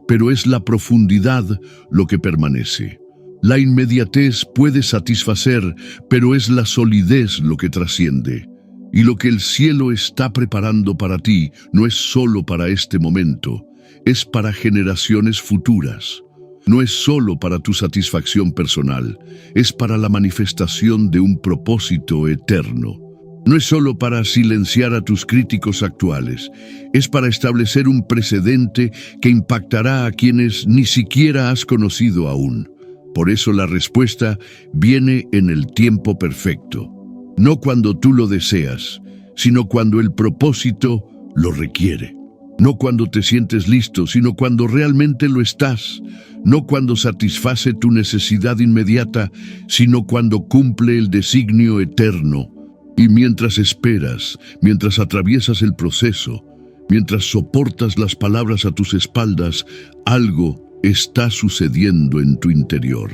pero es la profundidad lo que permanece. La inmediatez puede satisfacer, pero es la solidez lo que trasciende. Y lo que el cielo está preparando para ti no es solo para este momento, es para generaciones futuras. No es solo para tu satisfacción personal, es para la manifestación de un propósito eterno. No es solo para silenciar a tus críticos actuales, es para establecer un precedente que impactará a quienes ni siquiera has conocido aún. Por eso la respuesta viene en el tiempo perfecto. No cuando tú lo deseas, sino cuando el propósito lo requiere. No cuando te sientes listo, sino cuando realmente lo estás. No cuando satisface tu necesidad inmediata, sino cuando cumple el designio eterno. Y mientras esperas, mientras atraviesas el proceso, mientras soportas las palabras a tus espaldas, algo está sucediendo en tu interior.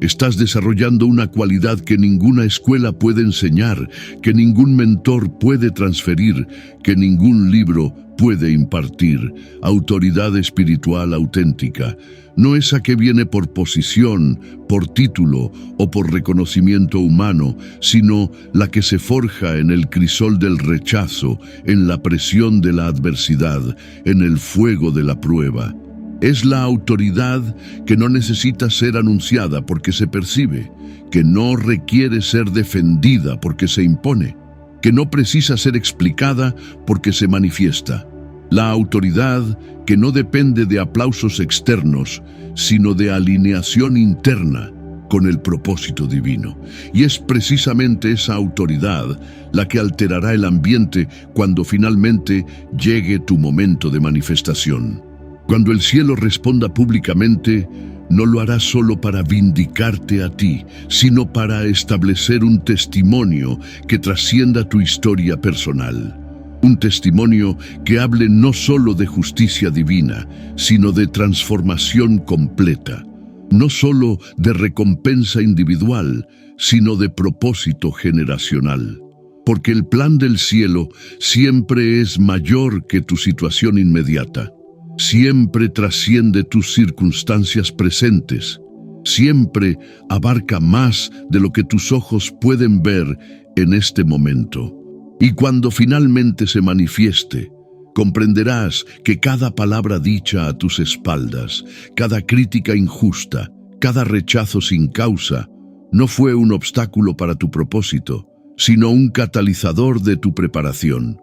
Estás desarrollando una cualidad que ninguna escuela puede enseñar, que ningún mentor puede transferir, que ningún libro puede impartir. Autoridad espiritual auténtica. No esa que viene por posición, por título o por reconocimiento humano, sino la que se forja en el crisol del rechazo, en la presión de la adversidad, en el fuego de la prueba. Es la autoridad que no necesita ser anunciada porque se percibe, que no requiere ser defendida porque se impone, que no precisa ser explicada porque se manifiesta. La autoridad que no depende de aplausos externos, sino de alineación interna con el propósito divino. Y es precisamente esa autoridad la que alterará el ambiente cuando finalmente llegue tu momento de manifestación. Cuando el cielo responda públicamente, no lo hará solo para vindicarte a ti, sino para establecer un testimonio que trascienda tu historia personal. Un testimonio que hable no solo de justicia divina, sino de transformación completa. No solo de recompensa individual, sino de propósito generacional. Porque el plan del cielo siempre es mayor que tu situación inmediata. Siempre trasciende tus circunstancias presentes. Siempre abarca más de lo que tus ojos pueden ver en este momento. Y cuando finalmente se manifieste, comprenderás que cada palabra dicha a tus espaldas, cada crítica injusta, cada rechazo sin causa, no fue un obstáculo para tu propósito, sino un catalizador de tu preparación.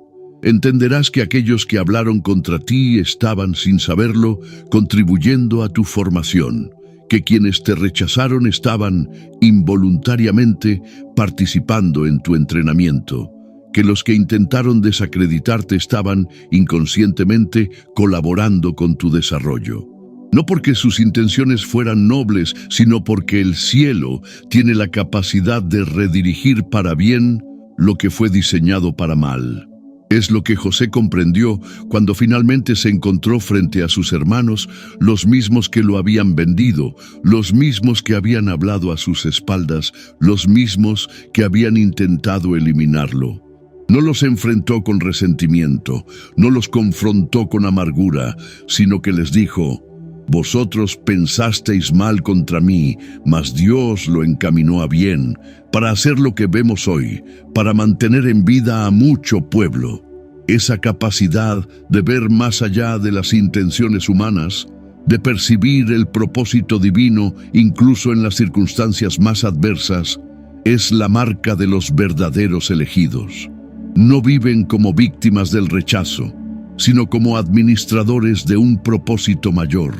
Entenderás que aquellos que hablaron contra ti estaban, sin saberlo, contribuyendo a tu formación, que quienes te rechazaron estaban, involuntariamente, participando en tu entrenamiento, que los que intentaron desacreditarte estaban, inconscientemente, colaborando con tu desarrollo. No porque sus intenciones fueran nobles, sino porque el cielo tiene la capacidad de redirigir para bien lo que fue diseñado para mal. Es lo que José comprendió cuando finalmente se encontró frente a sus hermanos, los mismos que lo habían vendido, los mismos que habían hablado a sus espaldas, los mismos que habían intentado eliminarlo. No los enfrentó con resentimiento, no los confrontó con amargura, sino que les dijo: «Vosotros pensasteis mal contra mí, mas Dios lo encaminó a bien, para hacer lo que vemos hoy, para mantener en vida a mucho pueblo». Esa capacidad de ver más allá de las intenciones humanas, de percibir el propósito divino incluso en las circunstancias más adversas, es la marca de los verdaderos elegidos. No viven como víctimas del rechazo, sino como administradores de un propósito mayor.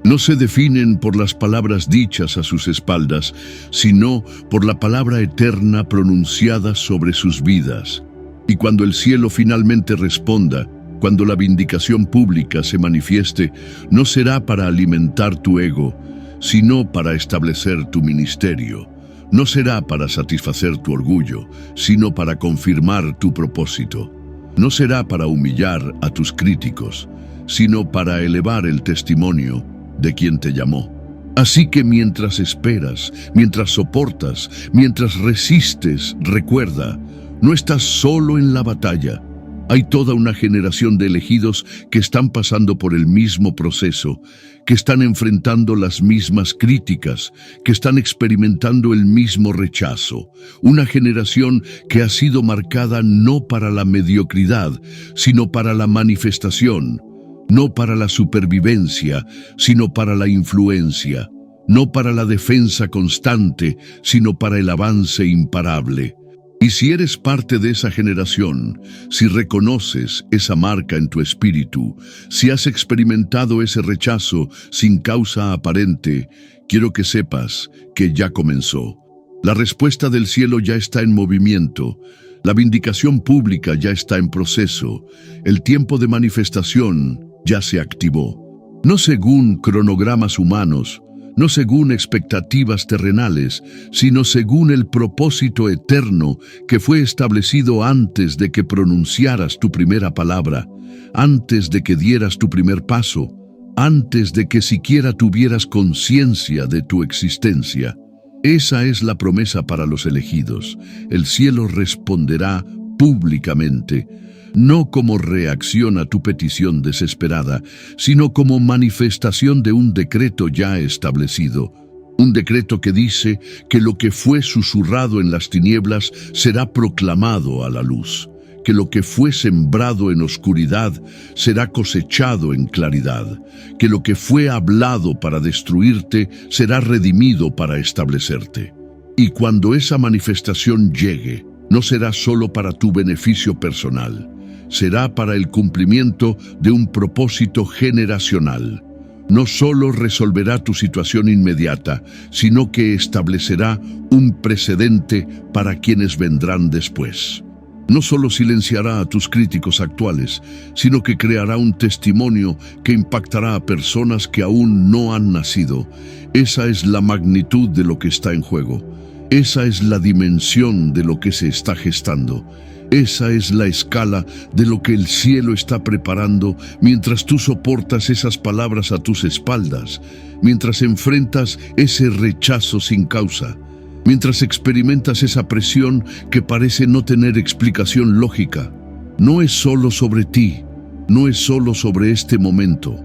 No se definen por las palabras dichas a sus espaldas, sino por la palabra eterna pronunciada sobre sus vidas. Y cuando el cielo finalmente responda, cuando la vindicación pública se manifieste, no será para alimentar tu ego, sino para establecer tu ministerio. No será para satisfacer tu orgullo, sino para confirmar tu propósito. No será para humillar a tus críticos, sino para elevar el testimonio de quien te llamó. Así que mientras esperas, mientras soportas, mientras resistes, recuerda, no estás solo en la batalla. Hay toda una generación de elegidos que están pasando por el mismo proceso, que están enfrentando las mismas críticas, que están experimentando el mismo rechazo. Una generación que ha sido marcada no para la mediocridad, sino para la manifestación. No para la supervivencia, sino para la influencia. No para la defensa constante, sino para el avance imparable. Y si eres parte de esa generación, si reconoces esa marca en tu espíritu, si has experimentado ese rechazo sin causa aparente, quiero que sepas que ya comenzó. La respuesta del cielo ya está en movimiento. La vindicación pública ya está en proceso. El tiempo de manifestación ya se activó. No según cronogramas humanos, no según expectativas terrenales, sino según el propósito eterno que fue establecido antes de que pronunciaras tu primera palabra, antes de que dieras tu primer paso, antes de que siquiera tuvieras conciencia de tu existencia. Esa es la promesa para los elegidos. El cielo responderá públicamente, no como reacción a tu petición desesperada, sino como manifestación de un decreto ya establecido. Un decreto que dice que lo que fue susurrado en las tinieblas será proclamado a la luz, que lo que fue sembrado en oscuridad será cosechado en claridad, que lo que fue hablado para destruirte será redimido para establecerte. Y cuando esa manifestación llegue, no será solo para tu beneficio personal, será para el cumplimiento de un propósito generacional. No solo resolverá tu situación inmediata, sino que establecerá un precedente para quienes vendrán después. No solo silenciará a tus críticos actuales, sino que creará un testimonio que impactará a personas que aún no han nacido. Esa es la magnitud de lo que está en juego. Esa es la dimensión de lo que se está gestando. Esa es la escala de lo que el cielo está preparando mientras tú soportas esas palabras a tus espaldas, mientras enfrentas ese rechazo sin causa, mientras experimentas esa presión que parece no tener explicación lógica. No es solo sobre ti, no es solo sobre este momento,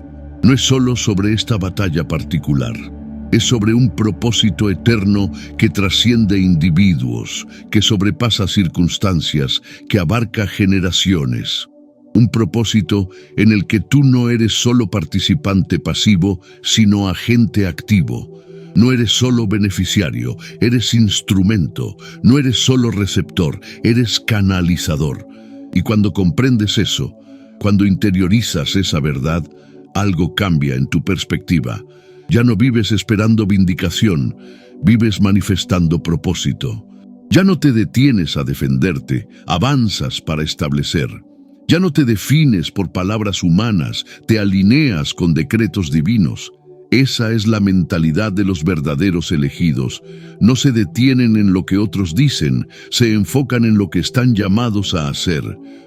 no es solo sobre esta batalla particular. Es sobre un propósito eterno que trasciende individuos, que sobrepasa circunstancias, que abarca generaciones. Un propósito en el que tú no eres solo participante pasivo, sino agente activo. No eres solo beneficiario, eres instrumento. No eres solo receptor, eres canalizador. Y cuando comprendes eso, cuando interiorizas esa verdad, algo cambia en tu perspectiva. Ya no vives esperando vindicación, vives manifestando propósito. Ya no te detienes a defenderte, avanzas para establecer. Ya no te defines por palabras humanas, te alineas con decretos divinos. Esa es la mentalidad de los verdaderos elegidos. No se detienen en lo que otros dicen, se enfocan en lo que están llamados a hacer.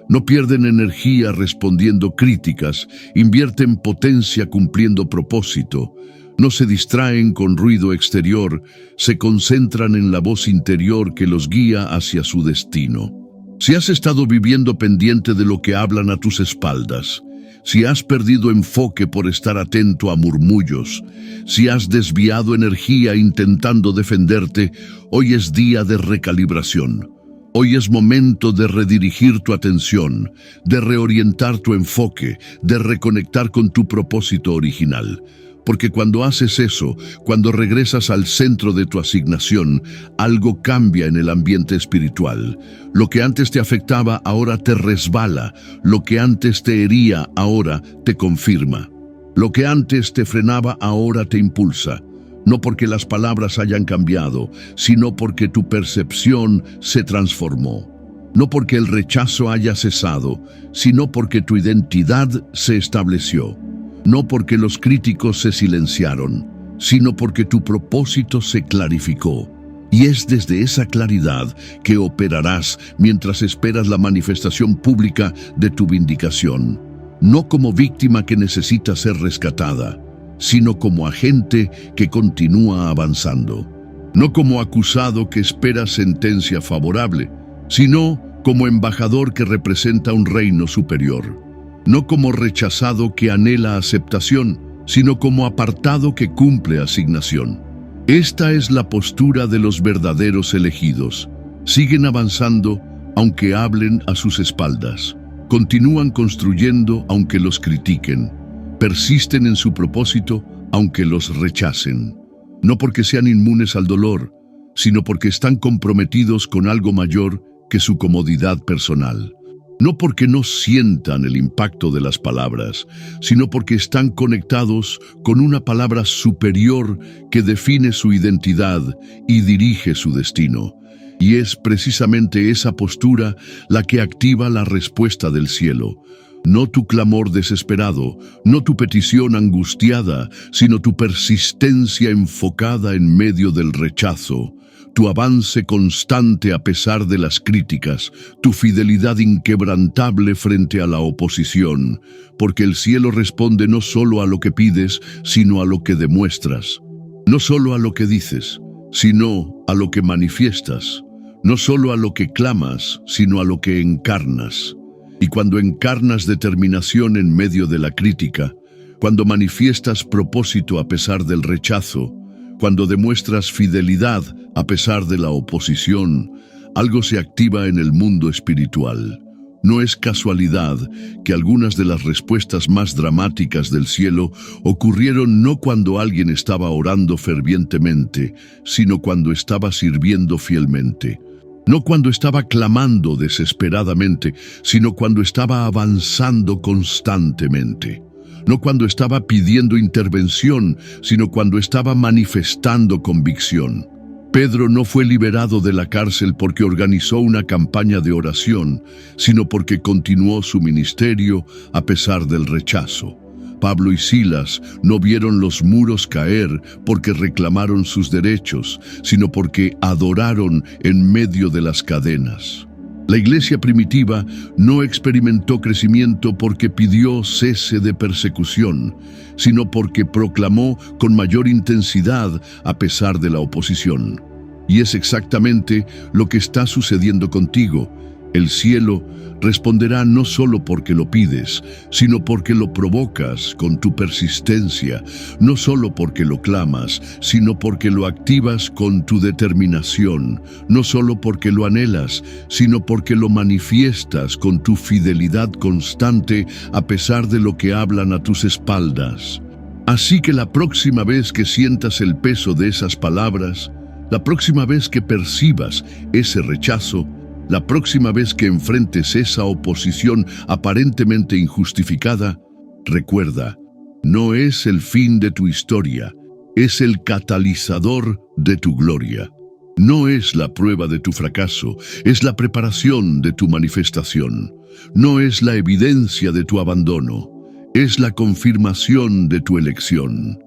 No pierden energía respondiendo críticas, invierten potencia cumpliendo propósito. No se distraen con ruido exterior, se concentran en la voz interior que los guía hacia su destino. Si has estado viviendo pendiente de lo que hablan a tus espaldas, si has perdido enfoque por estar atento a murmullos, si has desviado energía intentando defenderte, hoy es día de recalibración. Hoy es momento de redirigir tu atención, de reorientar tu enfoque, de reconectar con tu propósito original. Porque cuando haces eso, cuando regresas al centro de tu asignación, algo cambia en el ambiente espiritual. Lo que antes te afectaba ahora te resbala. Lo que antes te hería ahora te confirma. Lo que antes te frenaba ahora te impulsa. No porque las palabras hayan cambiado, sino porque tu percepción se transformó. No porque el rechazo haya cesado, sino porque tu identidad se estableció. No porque los críticos se silenciaron, sino porque tu propósito se clarificó. Y es desde esa claridad que operarás mientras esperas la manifestación pública de tu vindicación. No como víctima que necesita ser rescatada, sino como agente que continúa avanzando. No como acusado que espera sentencia favorable, sino como embajador que representa un reino superior. No como rechazado que anhela aceptación, sino como apartado que cumple asignación. Esta es la postura de los verdaderos elegidos. Siguen avanzando aunque hablen a sus espaldas. Continúan construyendo aunque los critiquen. Persisten en su propósito aunque los rechacen. No porque sean inmunes al dolor, sino porque están comprometidos con algo mayor que su comodidad personal. No porque no sientan el impacto de las palabras, sino porque están conectados con una palabra superior que define su identidad y dirige su destino. Y es precisamente esa postura la que activa la respuesta del cielo. No tu clamor desesperado, no tu petición angustiada, sino tu persistencia enfocada en medio del rechazo. Tu avance constante a pesar de las críticas, tu fidelidad inquebrantable frente a la oposición, porque el cielo responde no solo a lo que pides, sino a lo que demuestras. No solo a lo que dices, sino a lo que manifiestas. No solo a lo que clamas, sino a lo que encarnas. Y cuando encarnas determinación en medio de la crítica, cuando manifiestas propósito a pesar del rechazo, cuando demuestras fidelidad a pesar de la oposición, algo se activa en el mundo espiritual. No es casualidad que algunas de las respuestas más dramáticas del cielo ocurrieron no cuando alguien estaba orando fervientemente, sino cuando estaba sirviendo fielmente. No cuando estaba clamando desesperadamente, sino cuando estaba avanzando constantemente. No cuando estaba pidiendo intervención, sino cuando estaba manifestando convicción. Pedro no fue liberado de la cárcel porque organizó una campaña de oración, sino porque continuó su ministerio a pesar del rechazo. Pablo y Silas no vieron los muros caer porque reclamaron sus derechos, sino porque adoraron en medio de las cadenas. La iglesia primitiva no experimentó crecimiento porque pidió cese de persecución, sino porque proclamó con mayor intensidad a pesar de la oposición. Y es exactamente lo que está sucediendo contigo. El cielo responderá no solo porque lo pides, sino porque lo provocas con tu persistencia, no solo porque lo clamas, sino porque lo activas con tu determinación, no solo porque lo anhelas, sino porque lo manifiestas con tu fidelidad constante a pesar de lo que hablan a tus espaldas. Así que la próxima vez que sientas el peso de esas palabras, la próxima vez que percibas ese rechazo, la próxima vez que enfrentes esa oposición aparentemente injustificada, recuerda, no es el fin de tu historia, es el catalizador de tu gloria. No es la prueba de tu fracaso, es la preparación de tu manifestación. No es la evidencia de tu abandono, es la confirmación de tu elección.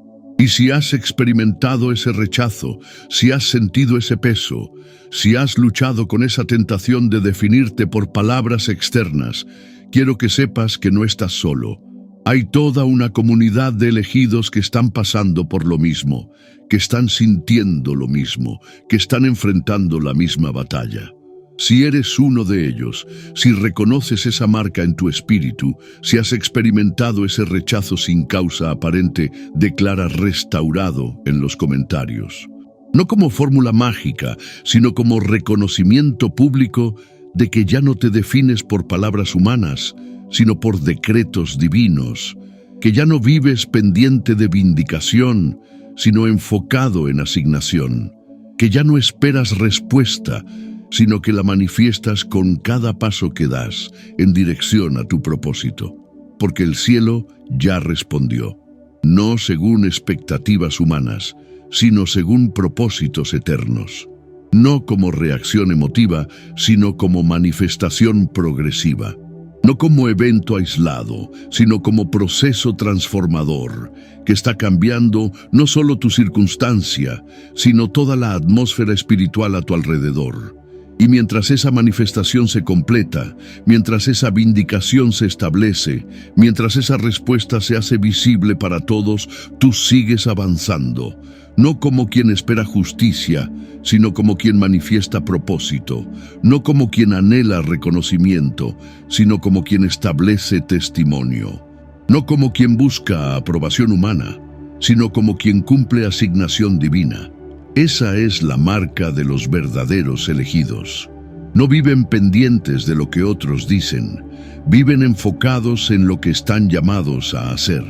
Y si has experimentado ese rechazo, si has sentido ese peso, si has luchado con esa tentación de definirte por palabras externas, quiero que sepas que no estás solo. Hay toda una comunidad de elegidos que están pasando por lo mismo, que están sintiendo lo mismo, que están enfrentando la misma batalla. Si eres uno de ellos, si reconoces esa marca en tu espíritu, si has experimentado ese rechazo sin causa aparente, declara restaurado en los comentarios. No como fórmula mágica, sino como reconocimiento público de que ya no te defines por palabras humanas, sino por decretos divinos. que ya no vives pendiente de vindicación, sino enfocado en asignación, que ya no esperas respuesta, sino que la manifiestas con cada paso que das en dirección a tu propósito, porque el cielo ya respondió, no según expectativas humanas, sino según propósitos eternos, no como reacción emotiva, sino como manifestación progresiva, no como evento aislado, sino como proceso transformador, que está cambiando no solo tu circunstancia, sino toda la atmósfera espiritual a tu alrededor. Y mientras esa manifestación se completa, mientras esa vindicación se establece, mientras esa respuesta se hace visible para todos, tú sigues avanzando, no como quien espera justicia, sino como quien manifiesta propósito, no como quien anhela reconocimiento, sino como quien establece testimonio, no como quien busca aprobación humana, sino como quien cumple asignación divina. Esa es la marca de los verdaderos elegidos. No viven pendientes de lo que otros dicen, viven enfocados en lo que están llamados a hacer.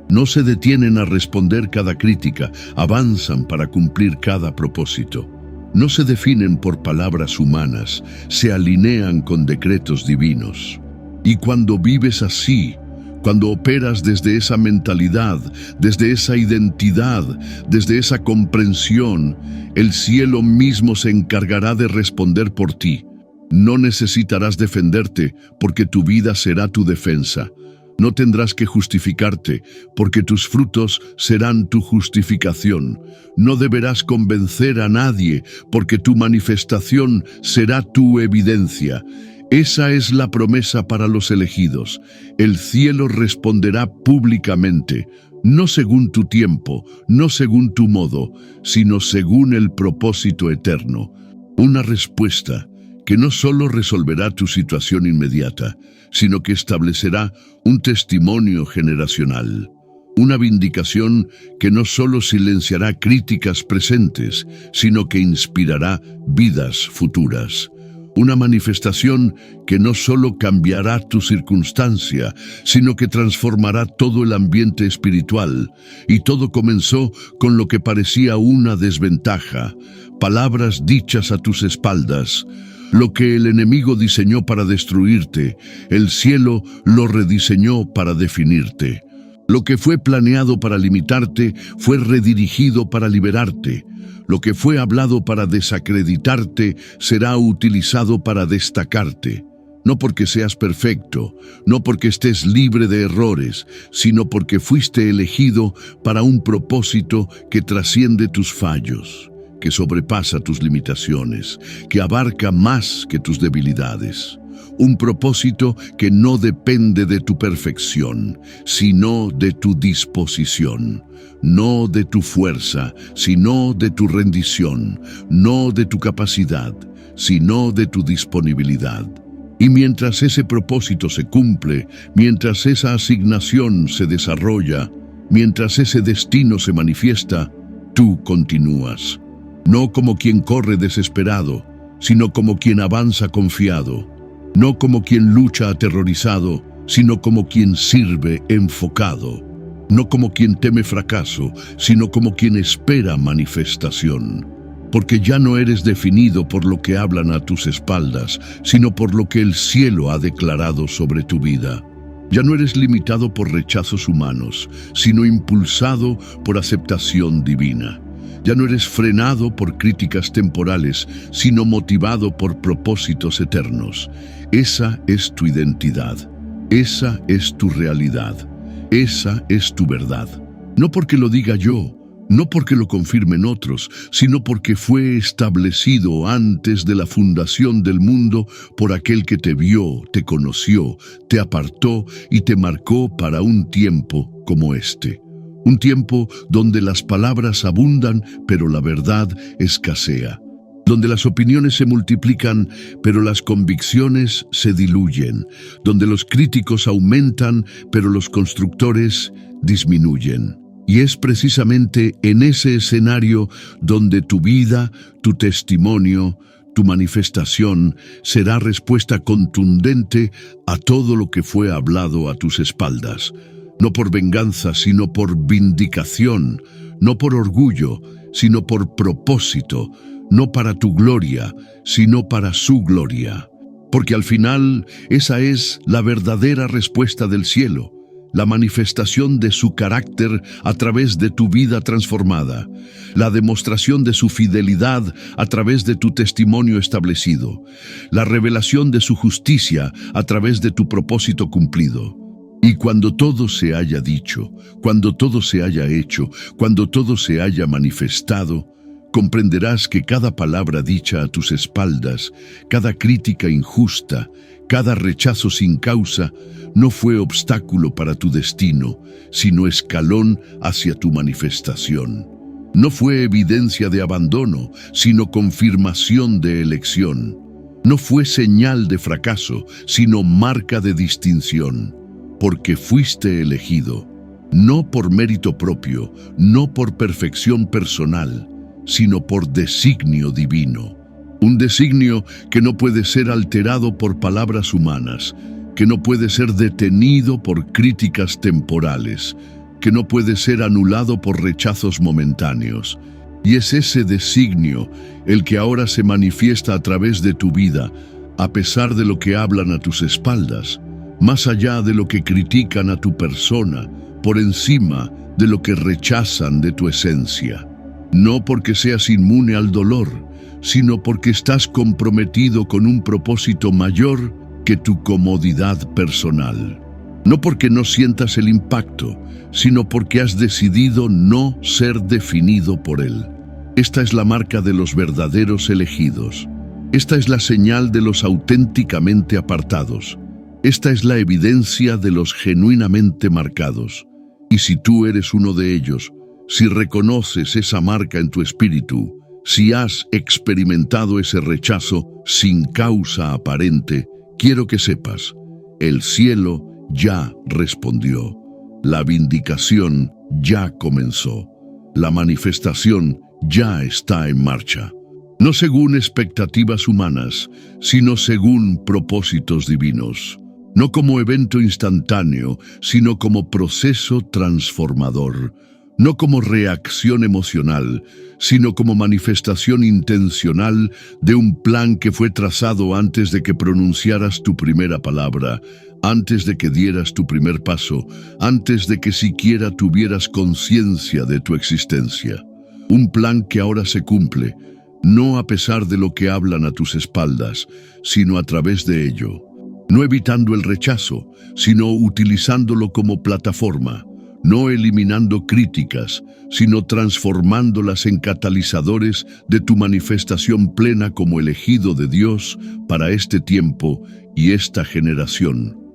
No se detienen a responder cada crítica, avanzan para cumplir cada propósito. No se definen por palabras humanas, se alinean con decretos divinos. Y cuando vives así, cuando operas desde esa mentalidad, desde esa identidad, desde esa comprensión, el cielo mismo se encargará de responder por ti. No necesitarás defenderte, porque tu vida será tu defensa. No tendrás que justificarte, porque tus frutos serán tu justificación. No deberás convencer a nadie, porque tu manifestación será tu evidencia. Esa es la promesa para los elegidos. El cielo responderá públicamente, no según tu tiempo, no según tu modo, sino según el propósito eterno. Una respuesta que no solo resolverá tu situación inmediata, sino que establecerá un testimonio generacional. Una vindicación que no solo silenciará críticas presentes, sino que inspirará vidas futuras. Una manifestación que no solo cambiará tu circunstancia, sino que transformará todo el ambiente espiritual. Y todo comenzó con lo que parecía una desventaja, palabras dichas a tus espaldas. Lo que el enemigo diseñó para destruirte, el cielo lo rediseñó para definirte. Lo que fue planeado para limitarte fue redirigido para liberarte. Lo que fue hablado para desacreditarte será utilizado para destacarte. No porque seas perfecto, no porque estés libre de errores, sino porque fuiste elegido para un propósito que trasciende tus fallos, que sobrepasa tus limitaciones, que abarca más que tus debilidades. Un propósito que no depende de tu perfección, sino de tu disposición. No de tu fuerza, sino de tu rendición. No de tu capacidad, sino de tu disponibilidad. Y mientras ese propósito se cumple, mientras esa asignación se desarrolla, mientras ese destino se manifiesta, tú continúas. No como quien corre desesperado, sino como quien avanza confiado. No como quien lucha aterrorizado, sino como quien sirve enfocado. No como quien teme fracaso, sino como quien espera manifestación. Porque ya no eres definido por lo que hablan a tus espaldas, sino por lo que el cielo ha declarado sobre tu vida. Ya no eres limitado por rechazos humanos, sino impulsado por aceptación divina. Ya no eres frenado por críticas temporales, sino motivado por propósitos eternos. Esa es tu identidad. Esa es tu realidad. Esa es tu verdad. No porque lo diga yo, no porque lo confirmen otros, sino porque fue establecido antes de la fundación del mundo por aquel que te vio, te conoció, te apartó y te marcó para un tiempo como este. Un tiempo donde las palabras abundan, pero la verdad escasea. Donde las opiniones se multiplican, pero las convicciones se diluyen. Donde los críticos aumentan, pero los constructores disminuyen. Y es precisamente en ese escenario donde tu vida, tu testimonio, tu manifestación será respuesta contundente a todo lo que fue hablado a tus espaldas. no por venganza, sino por vindicación, no por orgullo, sino por propósito, no para tu gloria, sino para su gloria. Porque al final esa es la verdadera respuesta del cielo, la manifestación de su carácter a través de tu vida transformada, la demostración de su fidelidad a través de tu testimonio establecido, la revelación de su justicia a través de tu propósito cumplido. Y cuando todo se haya dicho, cuando todo se haya hecho, cuando todo se haya manifestado, comprenderás que cada palabra dicha a tus espaldas, cada crítica injusta, cada rechazo sin causa, no fue obstáculo para tu destino, sino escalón hacia tu manifestación. No fue evidencia de abandono, sino confirmación de elección. No fue señal de fracaso, sino marca de distinción. Porque fuiste elegido, no por mérito propio, no por perfección personal, sino por designio divino. Un designio que no puede ser alterado por palabras humanas, que no puede ser detenido por críticas temporales, que no puede ser anulado por rechazos momentáneos. Y es ese designio el que ahora se manifiesta a través de tu vida, a pesar de lo que hablan a tus espaldas, más allá de lo que critican a tu persona, por encima de lo que rechazan de tu esencia. No porque seas inmune al dolor, sino porque estás comprometido con un propósito mayor que tu comodidad personal. No porque no sientas el impacto, sino porque has decidido no ser definido por él. Esta es la marca de los verdaderos elegidos. Esta es la señal de los auténticamente apartados. Esta es la evidencia de los genuinamente marcados. Y si tú eres uno de ellos, si reconoces esa marca en tu espíritu, si has experimentado ese rechazo sin causa aparente, quiero que sepas, el cielo ya respondió. La vindicación ya comenzó. La manifestación ya está en marcha. No según expectativas humanas, sino según propósitos divinos. No como evento instantáneo, sino como proceso transformador. No como reacción emocional, sino como manifestación intencional de un plan que fue trazado antes de que pronunciaras tu primera palabra, antes de que dieras tu primer paso, antes de que siquiera tuvieras conciencia de tu existencia. Un plan que ahora se cumple, no a pesar de lo que hablan a tus espaldas, sino a través de ello. No evitando el rechazo, sino utilizándolo como plataforma. No eliminando críticas, sino transformándolas en catalizadores de tu manifestación plena como elegido de Dios para este tiempo y esta generación.